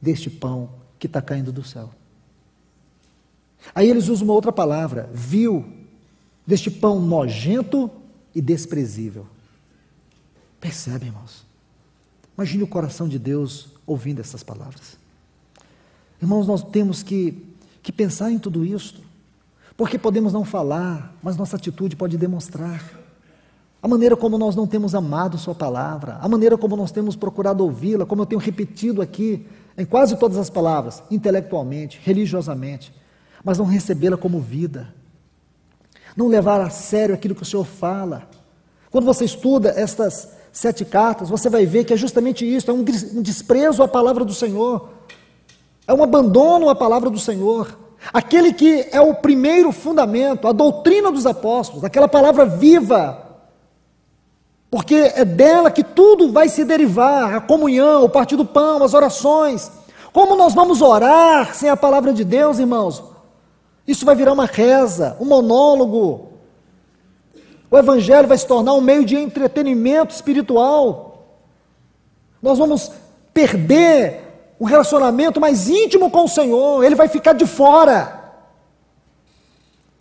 deste pão que está caindo do céu. Aí eles usam uma outra palavra, vil, deste pão nojento e desprezível. Percebe, irmãos? Imagine o coração de Deus ouvindo essas palavras. Irmãos, nós temos que pensar em tudo isso, porque podemos não falar, mas nossa atitude pode demonstrar. A maneira como nós não temos amado sua palavra, a maneira como nós temos procurado ouvi-la, como eu tenho repetido aqui, em quase todas as palavras, intelectualmente, religiosamente, mas não recebê-la como vida. Não levar a sério aquilo que o Senhor fala. Quando você estuda estas 7 cartas, você vai ver que é justamente isso, é um desprezo à palavra do Senhor, é um abandono à palavra do Senhor, aquele que é o primeiro fundamento, a doutrina dos apóstolos, aquela palavra viva, porque é dela que tudo vai se derivar, a comunhão, o partir do pão, as orações. Como nós vamos orar sem a palavra de Deus, irmãos? Isso vai virar uma reza, um monólogo. O evangelho vai se tornar um meio de entretenimento espiritual. Nós vamos perder um relacionamento mais íntimo com o Senhor, ele vai ficar de fora.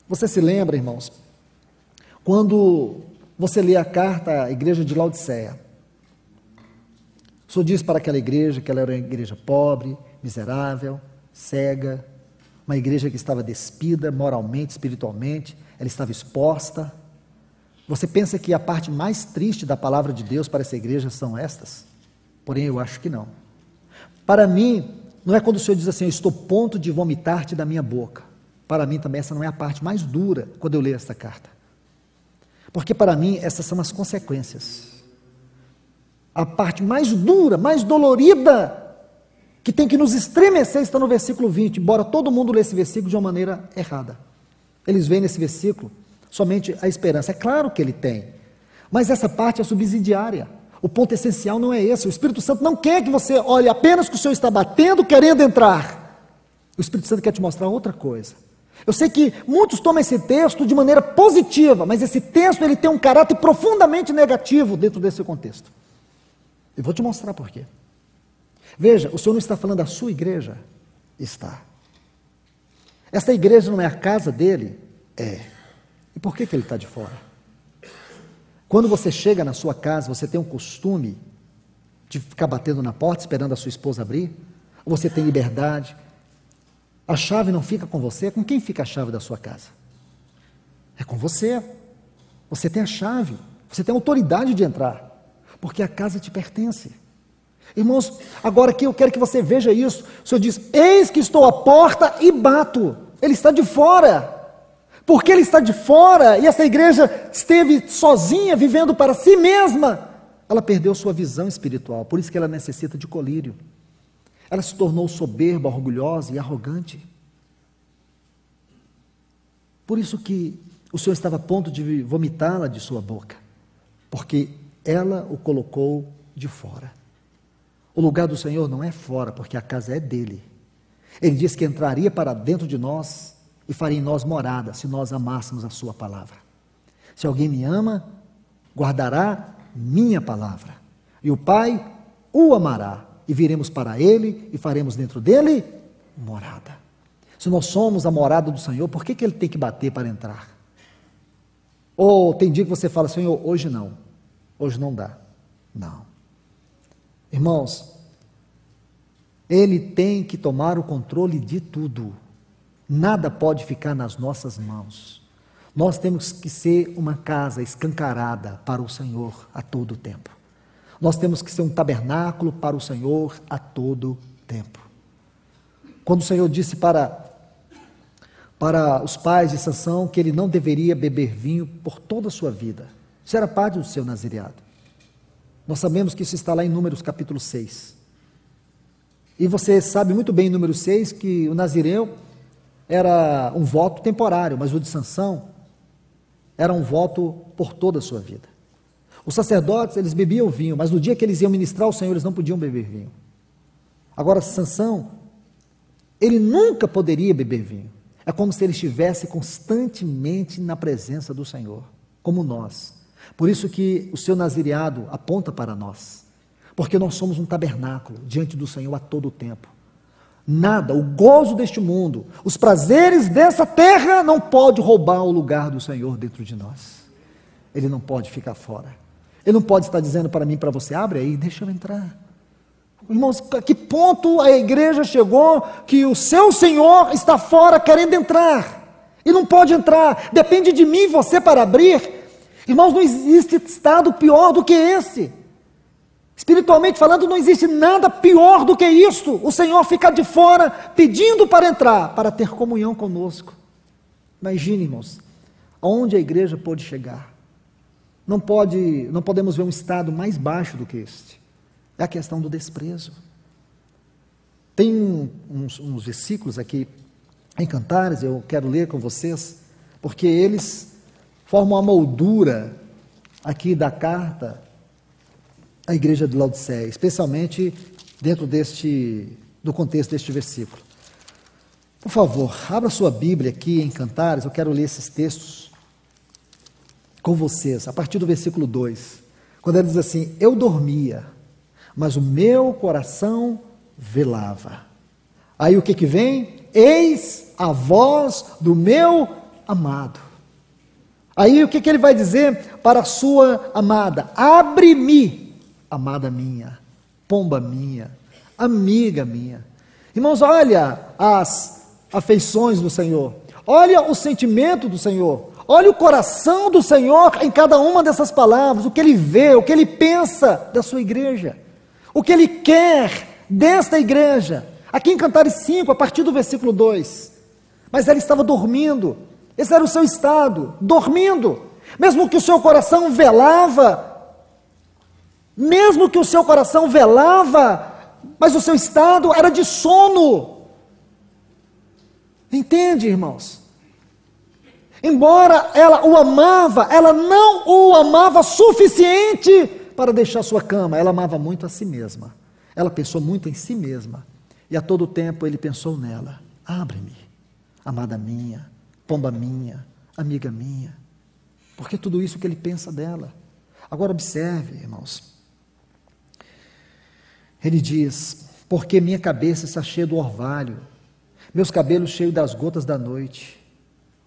Você se lembra, irmãos, quando você lê a carta à igreja de Laodiceia, o Senhor diz para aquela igreja que ela era uma igreja pobre, miserável, cega, uma igreja que estava despida moralmente, espiritualmente, ela estava exposta. Você pensa que a parte mais triste da palavra de Deus para essa igreja são estas? Porém, eu acho que não. Para mim, não é quando o Senhor diz assim, eu estou a ponto de vomitar-te da minha boca. Para mim também essa não é a parte mais dura quando eu leio esta carta. Porque para mim essas são as consequências. A parte mais dura, mais dolorida, que tem que nos estremecer está no versículo 20, embora todo mundo lê esse versículo de uma maneira errada. Eles veem nesse versículo somente a esperança. É claro que ele tem, mas essa parte é subsidiária. O ponto essencial não é esse. O Espírito Santo não quer que você olhe apenas que o Senhor está batendo, querendo entrar. O Espírito Santo quer te mostrar outra coisa. Eu sei que muitos tomam esse texto de maneira positiva, mas esse texto ele tem um caráter profundamente negativo dentro desse contexto. Eu vou te mostrar por quê. Veja, o Senhor não está falando da sua igreja? Está. Esta igreja não é a casa dele? É. E por que ele está de fora? Quando você chega na sua casa, você tem um costume de ficar batendo na porta, esperando a sua esposa abrir? Ou você tem liberdade? A chave não fica com você? Com quem fica a chave da sua casa? É com você. Você tem a chave. Você tem a autoridade de entrar. Porque a casa te pertence. Irmãos, agora aqui eu quero que você veja isso. O Senhor diz, eis que estou à porta e bato. Ele está de fora. Porque ele está de fora e essa igreja esteve sozinha, vivendo para si mesma, ela perdeu sua visão espiritual, por isso que ela necessita de colírio. Ela se tornou soberba, orgulhosa e arrogante. Por isso que o Senhor estava a ponto de vomitá-la de sua boca, porque ela o colocou de fora. O lugar do Senhor não é fora, porque a casa é dele. Ele disse que entraria para dentro de nós e faria em nós morada, se nós amássemos a sua palavra. Se alguém me ama, guardará minha palavra. E o Pai o amará, e viremos para ele, e faremos dentro dele morada. Se nós somos a morada do Senhor, por que ele tem que bater para entrar? Ou tem dia que você fala, Senhor, hoje não dá. Não. Irmãos, ele tem que tomar o controle de tudo. Nada pode ficar nas nossas mãos. Nós temos que ser uma casa escancarada para o Senhor a todo tempo. Nós temos que ser um tabernáculo para o Senhor a todo tempo. Quando o Senhor disse para os pais de Sansão que ele não deveria beber vinho por toda a sua vida, isso era parte do seu nazireado. Nós sabemos que isso está lá em Números capítulo 6. E você sabe muito bem em Número 6 que o nazireu era um voto temporário, mas o de Sansão era um voto por toda a sua vida. Os sacerdotes, eles bebiam vinho, mas no dia que eles iam ministrar ao Senhor, eles não podiam beber vinho. Agora, Sansão, ele nunca poderia beber vinho. É como se ele estivesse constantemente na presença do Senhor, como nós. Por isso que o seu nazireado aponta para nós, porque nós somos um tabernáculo diante do Senhor a todo o tempo. Nada, o gozo deste mundo, os prazeres dessa terra não pode roubar o lugar do Senhor dentro de nós. Ele não pode ficar fora. Ele não pode estar dizendo para mim, para você, abre aí, deixa eu entrar. Irmãos, a que ponto a igreja chegou que o seu Senhor está fora querendo entrar? E não pode entrar, depende de mim e você para abrir. Irmãos, não existe estado pior do que esse. Espiritualmente falando, não existe nada pior do que isto. O Senhor fica de fora, pedindo para entrar, para ter comunhão conosco. Imagine, irmãos, aonde a igreja pode chegar. Não podemos ver um estado mais baixo do que este. É a questão do desprezo. Tem uns versículos aqui em Cantares, eu quero ler com vocês, porque eles formam a moldura aqui da carta à igreja de Laodiceia, especialmente dentro deste do contexto deste versículo. Por favor, abra sua Bíblia aqui em Cantares, eu quero ler esses textos com vocês, a partir do versículo 2, quando ele diz assim: eu dormia, mas o meu coração velava. Aí o que vem? Eis a voz do meu amado. Aí o que ele vai dizer para a sua amada? Abre-me, amada minha, pomba minha, amiga minha. Irmãos, olha as afeições do Senhor, olha o sentimento do Senhor, olha o coração do Senhor em cada uma dessas palavras, o que Ele vê, o que Ele pensa da sua igreja, o que Ele quer desta igreja. Aqui em Cantares 5, a partir do versículo 2, mas ela estava dormindo, esse era o seu estado, dormindo, mesmo que o seu coração velava, mas o seu estado era de sono. Entende, irmãos? Embora ela o amava, ela não o amava suficiente para deixar sua cama, ela amava muito a si mesma, ela pensou muito em si mesma, e a todo tempo ele pensou nela. Abre-me, amada minha, pomba minha, amiga minha, porque tudo isso que ele pensa dela. Agora observe, irmãos, ele diz: porque minha cabeça está cheia do orvalho, meus cabelos cheios das gotas da noite.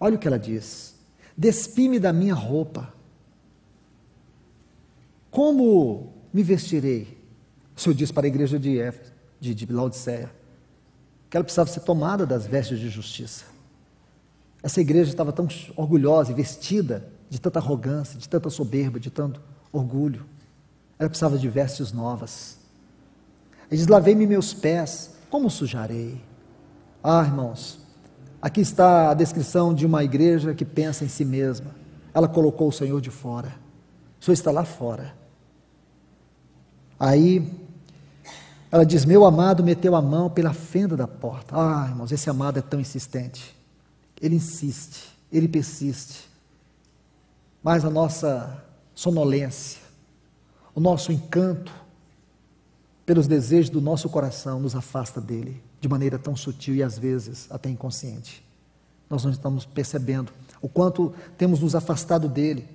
Olha o que ela diz: despi-me da minha roupa, como me vestirei? O Senhor diz para a igreja de Laodiceia que ela precisava ser tomada das vestes de justiça. Essa igreja estava tão orgulhosa e vestida de tanta arrogância, de tanta soberba, de tanto orgulho. Ela precisava de vestes novas. Ele diz: lavei-me meus pés, como sujarei? Ah, irmãos, aqui está a descrição de uma igreja que pensa em si mesma. Ela colocou o Senhor de fora. O Senhor está lá fora. Aí ela diz: meu amado meteu a mão pela fenda da porta. Ah, irmãos, esse amado é tão insistente. Ele insiste, ele persiste. Mas a nossa sonolência, o nosso encanto pelos desejos do nosso coração nos afasta dele de maneira tão sutil e às vezes até inconsciente. Nós não estamos percebendo o quanto temos nos afastado dele.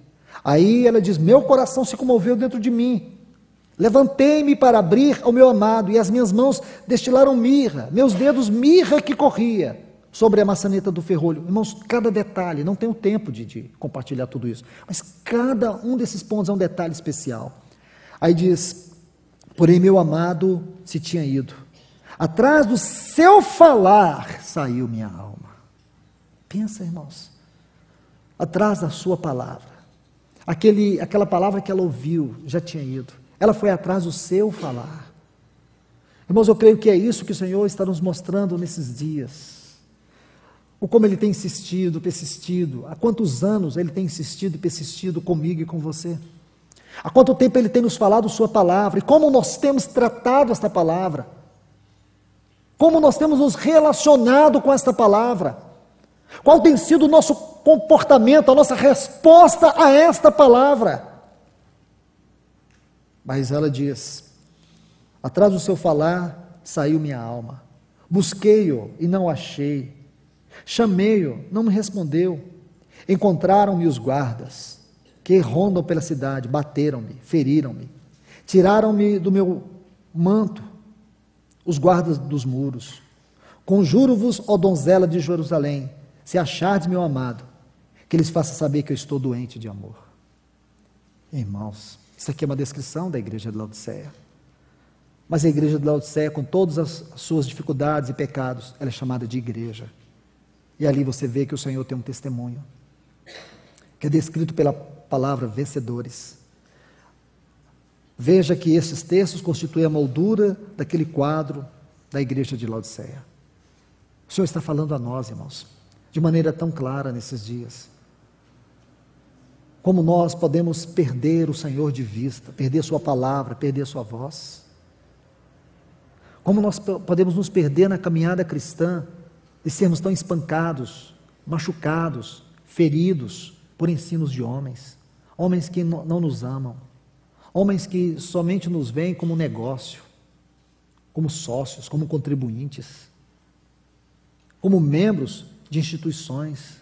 Aí ela diz: meu coração se comoveu dentro de mim. Levantei-me para abrir ao meu amado, e as minhas mãos destilaram mirra, meus dedos mirra que corria sobre a maçaneta do ferrolho. Irmãos, cada detalhe, não tenho tempo de compartilhar tudo isso, mas cada um desses pontos é um detalhe especial. Aí diz: porém meu amado se tinha ido, atrás do seu falar saiu minha alma. Pensa, irmãos, atrás da sua palavra, aquela palavra que ela ouviu já tinha ido. Ela foi atrás do seu falar. Irmãos, eu creio que é isso que o Senhor está nos mostrando nesses dias. O como Ele tem insistido, persistido, há quantos anos Ele tem insistido e persistido comigo e com você. Há quanto tempo Ele tem nos falado sua palavra, e como nós temos tratado esta palavra. Como nós temos nos relacionado com esta palavra. Qual tem sido o nosso comportamento, a nossa resposta a esta palavra. Mas ela diz: atrás do seu falar saiu minha alma, busquei-o e não o achei, chamei-o, não me respondeu. Encontraram-me os guardas, que rondam pela cidade, bateram-me, feriram-me, tiraram-me do meu manto, os guardas dos muros. Conjuro-vos, ó donzela de Jerusalém, se achardes meu amado, que lhes faça saber que eu estou doente de amor. Irmãos, isso aqui é uma descrição da igreja de Laodiceia. Mas a igreja de Laodiceia, com todas as suas dificuldades e pecados, ela é chamada de igreja. E ali você vê que o Senhor tem um testemunho, que é descrito pela palavra vencedores. Veja que esses textos constituem a moldura daquele quadro da igreja de Laodiceia. O Senhor está falando a nós, irmãos, de maneira tão clara nesses dias. Como nós podemos perder o Senhor de vista, perder sua palavra, perder sua voz. Como nós podemos nos perder na caminhada cristã e sermos tão espancados, machucados, feridos por ensinos de homens. Homens que não nos amam. Homens que somente nos veem como um negócio, como sócios, como contribuintes, como membros de instituições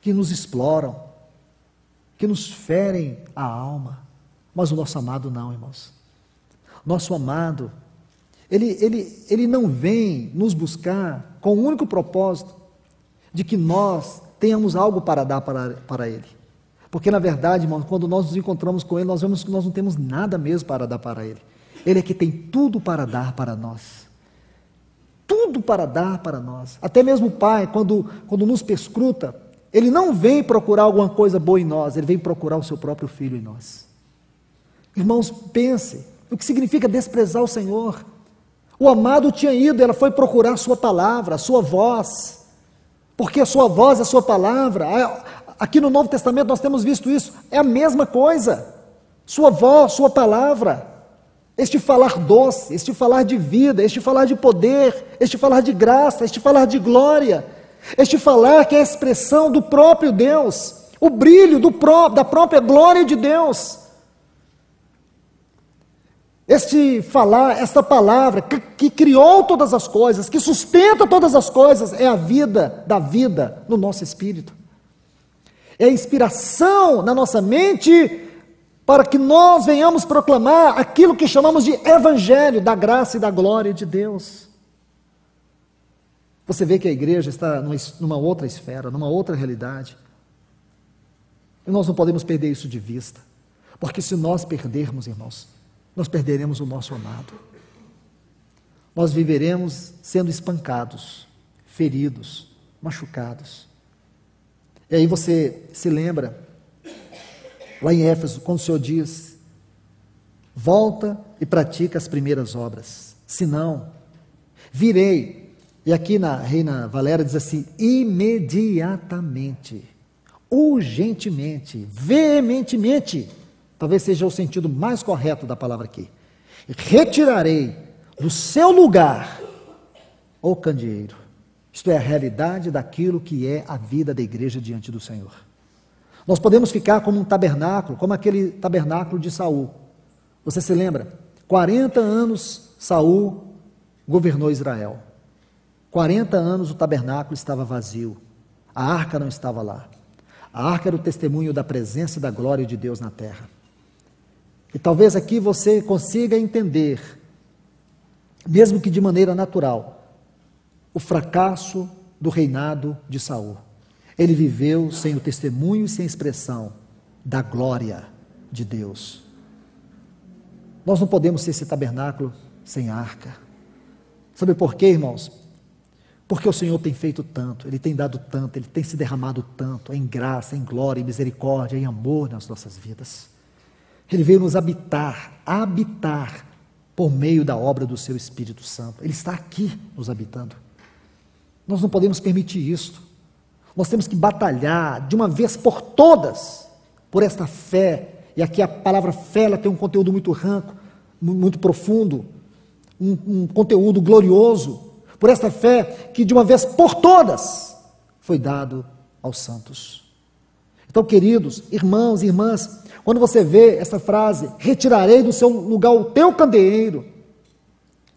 que nos exploram, que nos ferem a alma. Mas o nosso amado não, irmãos. Nosso amado, ele não vem nos buscar com o único propósito de que nós tenhamos algo para dar para Ele. Porque, na verdade, irmãos, quando nós nos encontramos com Ele, nós vemos que nós não temos nada mesmo para dar para Ele. Ele é que tem tudo para dar para nós. Tudo para dar para nós. Até mesmo o Pai, quando nos perscruta, Ele não vem procurar alguma coisa boa em nós, Ele vem procurar o seu próprio Filho em nós. Irmãos, pense, o que significa desprezar o Senhor? O amado tinha ido, ela foi procurar a sua palavra, a sua voz, porque a sua voz, a sua palavra, aqui no Novo Testamento nós temos visto isso, é a mesma coisa, sua voz, sua palavra, este falar doce, este falar de vida, este falar de poder, este falar de graça, este falar de glória, este falar que é a expressão do próprio Deus, o brilho da própria glória de Deus. Este falar, esta palavra que criou todas as coisas, que sustenta todas as coisas, é a vida da vida no nosso espírito. É a inspiração na nossa mente para que nós venhamos proclamar aquilo que chamamos de evangelho, da graça e da glória de Deus. Você vê que a igreja está numa outra esfera, numa outra realidade. E nós não podemos perder isso de vista, porque se nós perdermos, irmãos, nós perderemos o nosso amado. Nós viveremos sendo espancados, feridos, machucados. E aí você se lembra, lá em Éfeso, quando o Senhor diz, volta e pratica as primeiras obras, senão, virei, e aqui na Reina Valéria diz assim, imediatamente, urgentemente, veementemente, talvez seja o sentido mais correto da palavra aqui. Retirarei do seu lugar o candeeiro. Isto é a realidade daquilo que é a vida da igreja diante do Senhor. Nós podemos ficar como um tabernáculo, como aquele tabernáculo de Saul. Você se lembra? 40 anos Saul governou Israel. 40 anos o tabernáculo estava vazio. A arca não estava lá. A arca era o testemunho da presença e da glória de Deus na terra. E talvez aqui você consiga entender, mesmo que de maneira natural, o fracasso do reinado de Saul. Ele viveu sem o testemunho e sem a expressão da glória de Deus. Nós não podemos ser esse tabernáculo sem arca. Sabe por quê, irmãos? Porque o Senhor tem feito tanto, Ele tem dado tanto, Ele tem se derramado tanto em graça, em glória, em misericórdia, em amor nas nossas vidas. Ele veio nos habitar por meio da obra do seu Espírito Santo. Ele está aqui nos habitando. Nós não podemos permitir isso. Nós temos que batalhar de uma vez por todas por esta fé. E aqui a palavra fé ela tem um conteúdo muito rico, muito profundo, um conteúdo glorioso. Por esta fé que de uma vez por todas foi dado aos santos. Então, queridos, irmãos e irmãs, quando você vê essa frase, retirarei do seu lugar o teu candeeiro,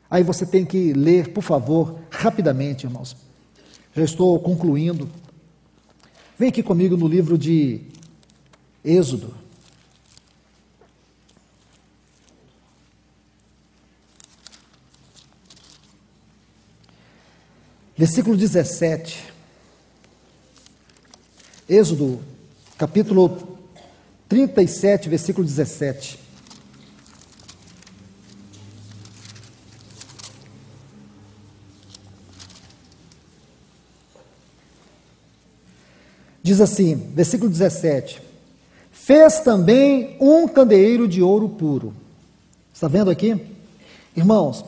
aí você tem que ler, por favor, rapidamente, irmãos. Já estou concluindo. Vem aqui comigo no livro de Êxodo. Versículo 17. Êxodo, capítulo 37, versículo 17. Diz assim, versículo 17: fez também um candeeiro de ouro puro. Está vendo aqui? Irmãos,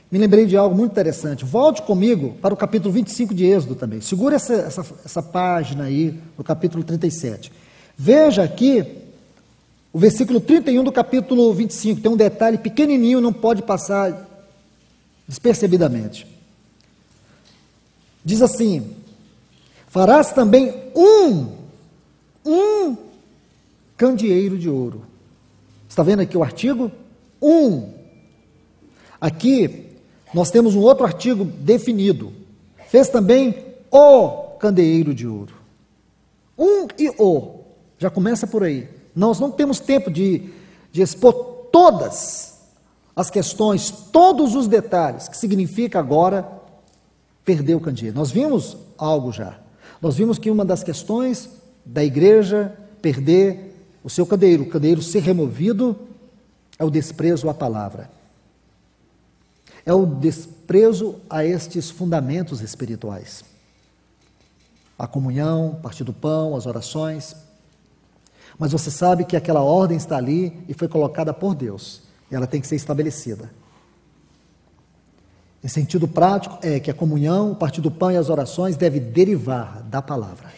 me lembrei de algo muito interessante. Volte comigo para o capítulo 25 de Êxodo também. Segura essa página aí, no capítulo 37. Veja aqui o versículo 31 do capítulo 25. Tem um detalhe pequenininho, não pode passar despercebidamente. Diz assim: farás também um candeeiro de ouro. Está vendo aqui o artigo? Aqui nós temos um outro artigo definido. Fez também o candeeiro de ouro. Já começa por aí. Nós não temos tempo de expor todas as questões, todos os detalhes, que significa agora perder o candeeiro. Nós vimos algo já. Nós vimos que uma das questões da igreja perder o seu candeeiro, o candeeiro ser removido, é o desprezo à palavra. É o desprezo a estes fundamentos espirituais. A comunhão, partir do pão, as orações. Mas você sabe que aquela ordem está ali e foi colocada por Deus. E ela tem que ser estabelecida. Em sentido prático, é que a comunhão, o partir do pão e as orações deve derivar da palavra.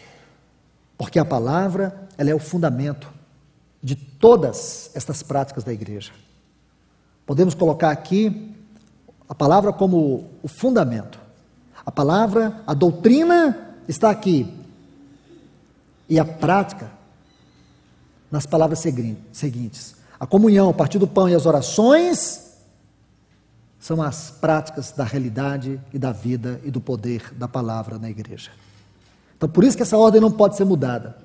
Porque a palavra, ela é o fundamento de todas estas práticas da igreja. Podemos colocar aqui a palavra como o fundamento. A palavra, a doutrina está aqui. E a prática, nas palavras seguintes. A comunhão, o partir do pão e as orações são as práticas da realidade e da vida e do poder da palavra na igreja. Então, por isso que essa ordem não pode ser mudada.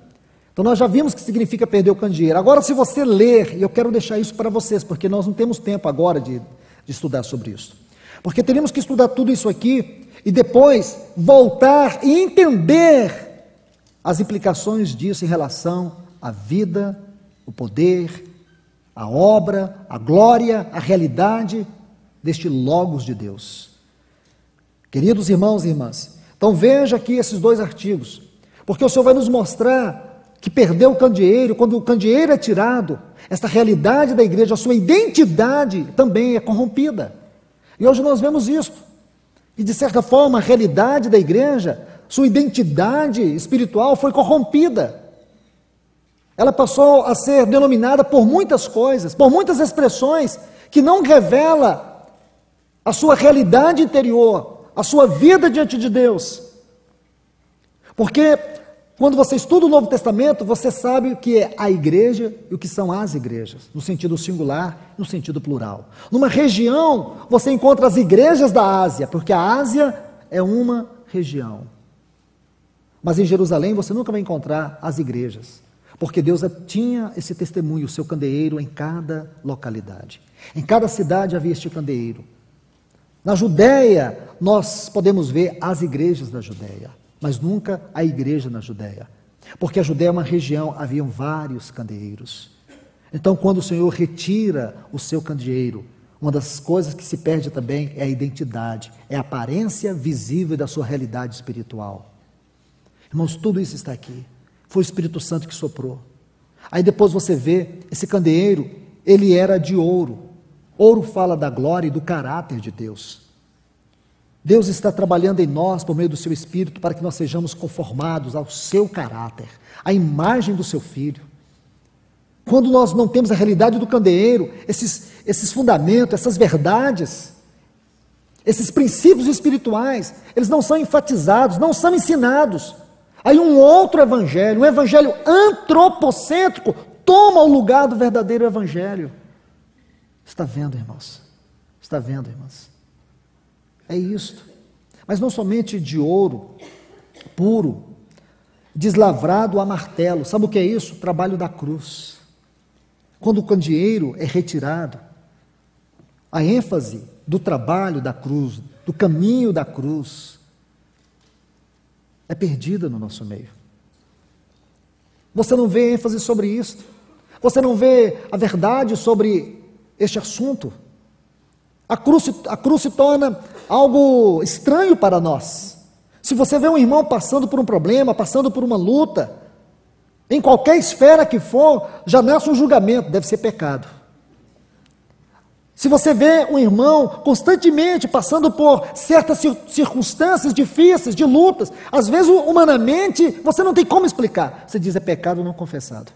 Então, nós já vimos que significa perder o candeeiro. Agora, se você ler, e eu quero deixar isso para vocês, porque nós não temos tempo agora de estudar sobre isso. Porque teríamos que estudar tudo isso aqui e depois voltar e entender as implicações disso em relação à vida, o poder, a obra, a glória, a realidade deste Logos de Deus. Queridos irmãos e irmãs, então veja aqui esses dois artigos, porque o Senhor vai nos mostrar que perdeu o candeeiro, quando o candeeiro é tirado, esta realidade da igreja, a sua identidade também é corrompida. E hoje nós vemos isso. E de certa forma a realidade da igreja, sua identidade espiritual foi corrompida. Ela passou a ser denominada por muitas coisas, por muitas expressões que não revela a sua realidade interior, a sua vida diante de Deus. Porque quando você estuda o Novo Testamento, você sabe o que é a igreja e o que são as igrejas, no sentido singular e no sentido plural. Numa região, você encontra as igrejas da Ásia, porque a Ásia é uma região. Mas em Jerusalém você nunca vai encontrar as igrejas, porque Deus tinha esse testemunho, o seu candeeiro em cada localidade. Em cada cidade havia este candeeiro. Na Judéia, nós podemos ver as igrejas da Judéia, mas nunca a igreja na Judéia, porque a Judéia é uma região, haviam vários candeeiros. Então, quando o Senhor retira o seu candeeiro, uma das coisas que se perde também é a identidade, é a aparência visível da sua realidade espiritual. Irmãos, tudo isso está aqui. Foi o Espírito Santo que soprou. Aí depois você vê, esse candeeiro, ele era de ouro. Ouro fala da glória e do caráter de Deus. Deus está trabalhando em nós por meio do seu Espírito para que nós sejamos conformados ao seu caráter, à imagem do seu Filho. Quando nós não temos a realidade do candeeiro, esses fundamentos, essas verdades, esses princípios espirituais, eles não são enfatizados, não são ensinados. Aí um outro evangelho, um evangelho antropocêntrico, toma o lugar do verdadeiro evangelho. Está vendo, irmãos? Está vendo, irmãs? É isto. Mas não somente de ouro puro, deslavrado a martelo. Sabe o que é isso? O trabalho da cruz. Quando o candeeiro é retirado, a ênfase do trabalho da cruz, do caminho da cruz, é perdida no nosso meio. Você não vê ênfase sobre isto. Você não vê a verdade sobre este assunto. A cruz se torna algo estranho para nós. Se você vê um irmão passando por um problema, passando por uma luta, em qualquer esfera que for, já nasce um julgamento, deve ser pecado. Se você vê um irmão constantemente passando por certas circunstâncias difíceis, de lutas, às vezes humanamente você não tem como explicar. Você diz, é pecado não confessado.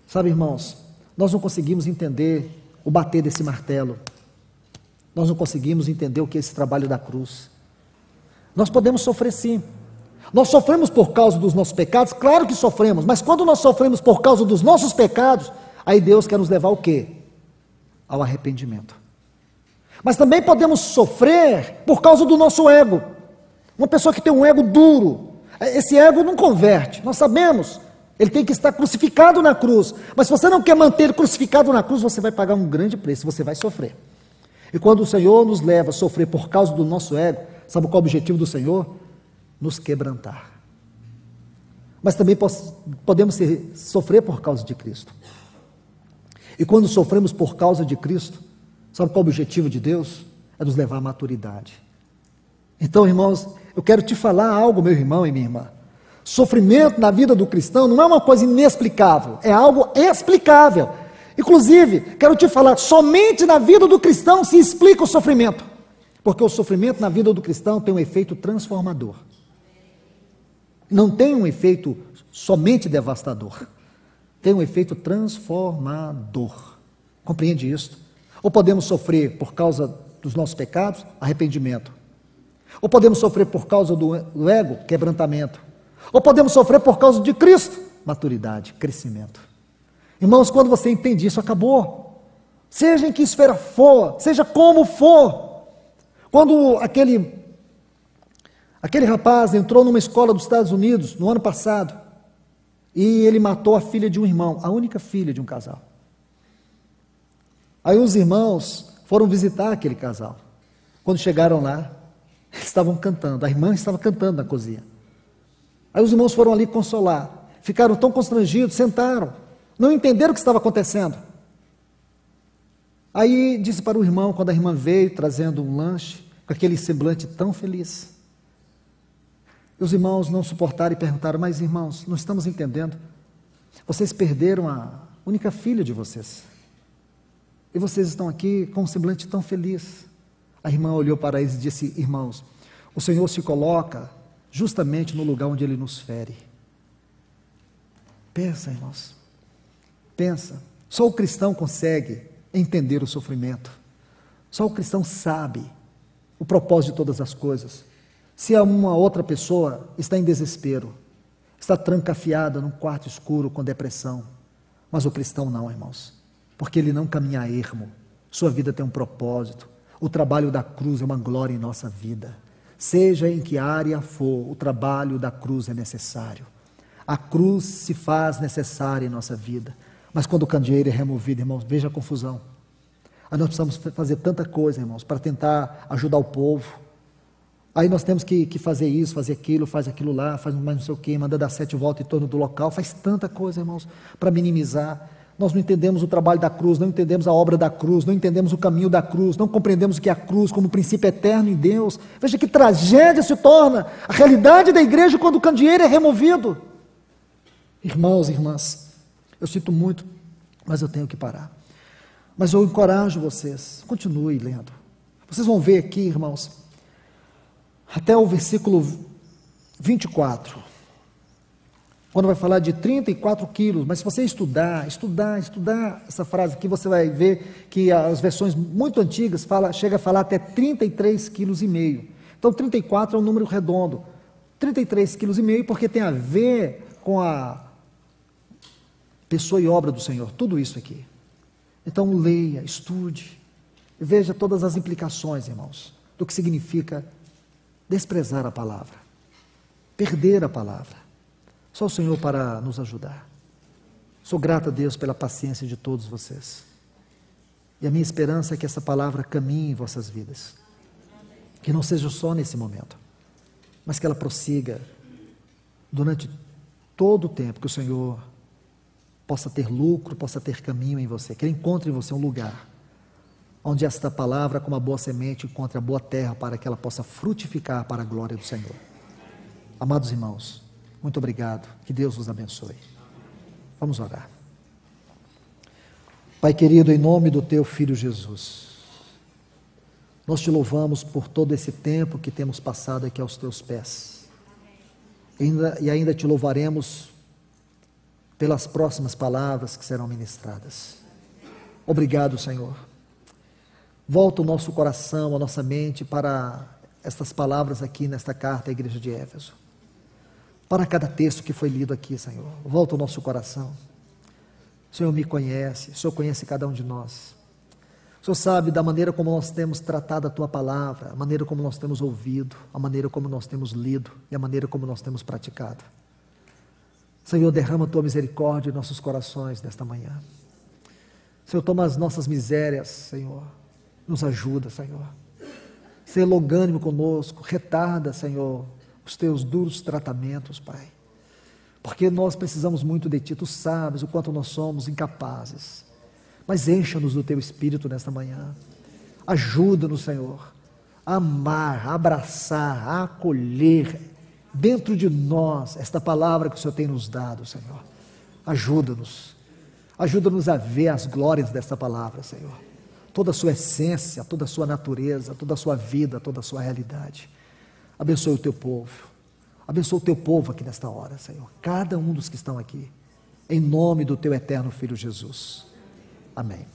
Sabe, irmãos, nós não conseguimos entender o bater desse martelo. Nós não conseguimos entender o que é esse trabalho da cruz. Nós podemos sofrer sim. Nós sofremos por causa dos nossos pecados, claro que sofremos, mas quando nós sofremos por causa dos nossos pecados, aí Deus quer nos levar ao quê? Ao arrependimento. Mas também podemos sofrer por causa do nosso ego. Uma pessoa que tem um ego duro, esse ego não converte, nós sabemos, ele tem que estar crucificado na cruz. Mas se você não quer manter ele crucificado na cruz, você vai pagar um grande preço, você vai sofrer. E quando o Senhor nos leva a sofrer por causa do nosso ego, sabe qual é o objetivo do Senhor? Nos quebrantar. Mas também podemos sofrer por causa de Cristo. E quando sofremos por causa de Cristo, sabe qual é o objetivo de Deus? É nos levar à maturidade. Então, irmãos, eu quero te falar algo, meu irmão e minha irmã. Sofrimento na vida do cristão não é uma coisa inexplicável, é algo explicável. Inclusive, quero te falar, somente na vida do cristão se explica o sofrimento. Porque o sofrimento na vida do cristão tem um efeito transformador. Não tem um efeito somente devastador. Tem um efeito transformador. Compreende isso? Ou podemos sofrer por causa dos nossos pecados, arrependimento. Ou podemos sofrer por causa do ego, quebrantamento. Ou podemos sofrer por causa de Cristo, maturidade, crescimento. Irmãos, quando você entende isso, acabou. Seja em que esfera for, seja como for. Quando aquele rapaz entrou numa escola dos Estados Unidos, no ano passado, e ele matou a filha de um irmão, a única filha de um casal. Aí os irmãos foram visitar aquele casal. Quando chegaram lá, eles estavam cantando, a irmã estava cantando na cozinha. Aí os irmãos foram ali consolar, ficaram tão constrangidos, sentaram, não entenderam o que estava acontecendo. Aí disse para o irmão, quando a irmã veio trazendo um lanche, com aquele semblante tão feliz. E os irmãos não suportaram e perguntaram, mas irmãos, não estamos entendendo. Vocês perderam a única filha de vocês. E vocês estão aqui com um semblante tão feliz. A irmã olhou para eles e disse, irmãos, o Senhor se coloca justamente no lugar onde Ele nos fere. Pensa, irmãos, pensa. Só o cristão consegue entender o sofrimento. Só o cristão sabe o propósito de todas as coisas. Se uma outra pessoa está em desespero, está trancafiada num quarto escuro com depressão, mas o cristão não, irmãos, porque ele não caminha a ermo. Sua vida tem um propósito. O trabalho da cruz é uma glória em nossa vida. Seja em que área for, o trabalho da cruz é necessário. A cruz se faz necessária em nossa vida. Mas quando o candeeiro é removido, irmãos, veja a confusão. Aí nós precisamos fazer tanta coisa, irmãos, para tentar ajudar o povo. Aí nós temos que fazer isso, fazer aquilo, faz aquilo lá, faz mais não sei o quê, manda dar 7 voltas em torno do local, faz tanta coisa, irmãos, para minimizar. Nós não entendemos o trabalho da cruz, não entendemos a obra da cruz, não entendemos o caminho da cruz, não compreendemos o que é a cruz como princípio eterno em Deus. Veja que tragédia se torna a realidade da igreja quando o candeeiro é removido. Irmãos e irmãs, eu sinto muito, mas eu tenho que parar. Mas eu encorajo vocês, continue lendo. Vocês vão ver aqui, irmãos, até o versículo 24, quando vai falar de 34 quilos, mas se você estudar essa frase aqui, você vai ver que as versões muito antigas chega a falar até 33,5 quilos. Então 34 é um número redondo, 33,5 quilos, porque tem a ver com a pessoa e obra do Senhor, tudo isso aqui. Então leia, estude, veja todas as implicações, irmãos, do que significa desprezar a palavra, perder a palavra. Só o Senhor para nos ajudar. Sou grato a Deus pela paciência de todos vocês. E a minha esperança é que essa palavra caminhe em vossas vidas. Que não seja só nesse momento, mas que ela prossiga durante todo o tempo, que o Senhor possa ter lucro, possa ter caminho em você, que Ele encontre em você um lugar onde esta palavra, como a boa semente, encontre a boa terra para que ela possa frutificar para a glória do Senhor. Amados irmãos, muito obrigado, que Deus os abençoe. Vamos orar. Pai querido, em nome do Teu Filho Jesus, nós Te louvamos por todo esse tempo que temos passado aqui aos Teus pés. E ainda Te louvaremos pelas próximas palavras que serão ministradas. Obrigado, Senhor. Volta o nosso coração, a nossa mente para estas palavras aqui nesta carta à igreja de Éfeso. Para cada texto que foi lido aqui, Senhor. Volta o nosso coração. O Senhor me conhece, o Senhor conhece cada um de nós. O O Senhor sabe da maneira como nós temos tratado a Tua palavra, a maneira como nós temos ouvido, a maneira como nós temos lido e a maneira como nós temos praticado. Senhor, derrama a Tua misericórdia em nossos corações nesta manhã. Senhor, toma as nossas misérias, Senhor, nos ajuda, Senhor. Ser longânimo conosco, retarda, Senhor, os Teus duros tratamentos, Pai. Porque nós precisamos muito de Ti, Tu sabes o quanto nós somos incapazes. Mas encha-nos do Teu Espírito nesta manhã. Ajuda-nos, Senhor, a amar, a abraçar, a acolher dentro de nós esta palavra que o Senhor tem nos dado, Senhor. Ajuda-nos. Ajuda-nos a ver as glórias desta palavra, Senhor. Toda a sua essência, toda a sua natureza, toda a sua vida, toda a sua realidade. Abençoe o Teu povo. Abençoa o Teu povo aqui nesta hora, Senhor. Cada um dos que estão aqui. Em nome do Teu eterno Filho Jesus. Amém.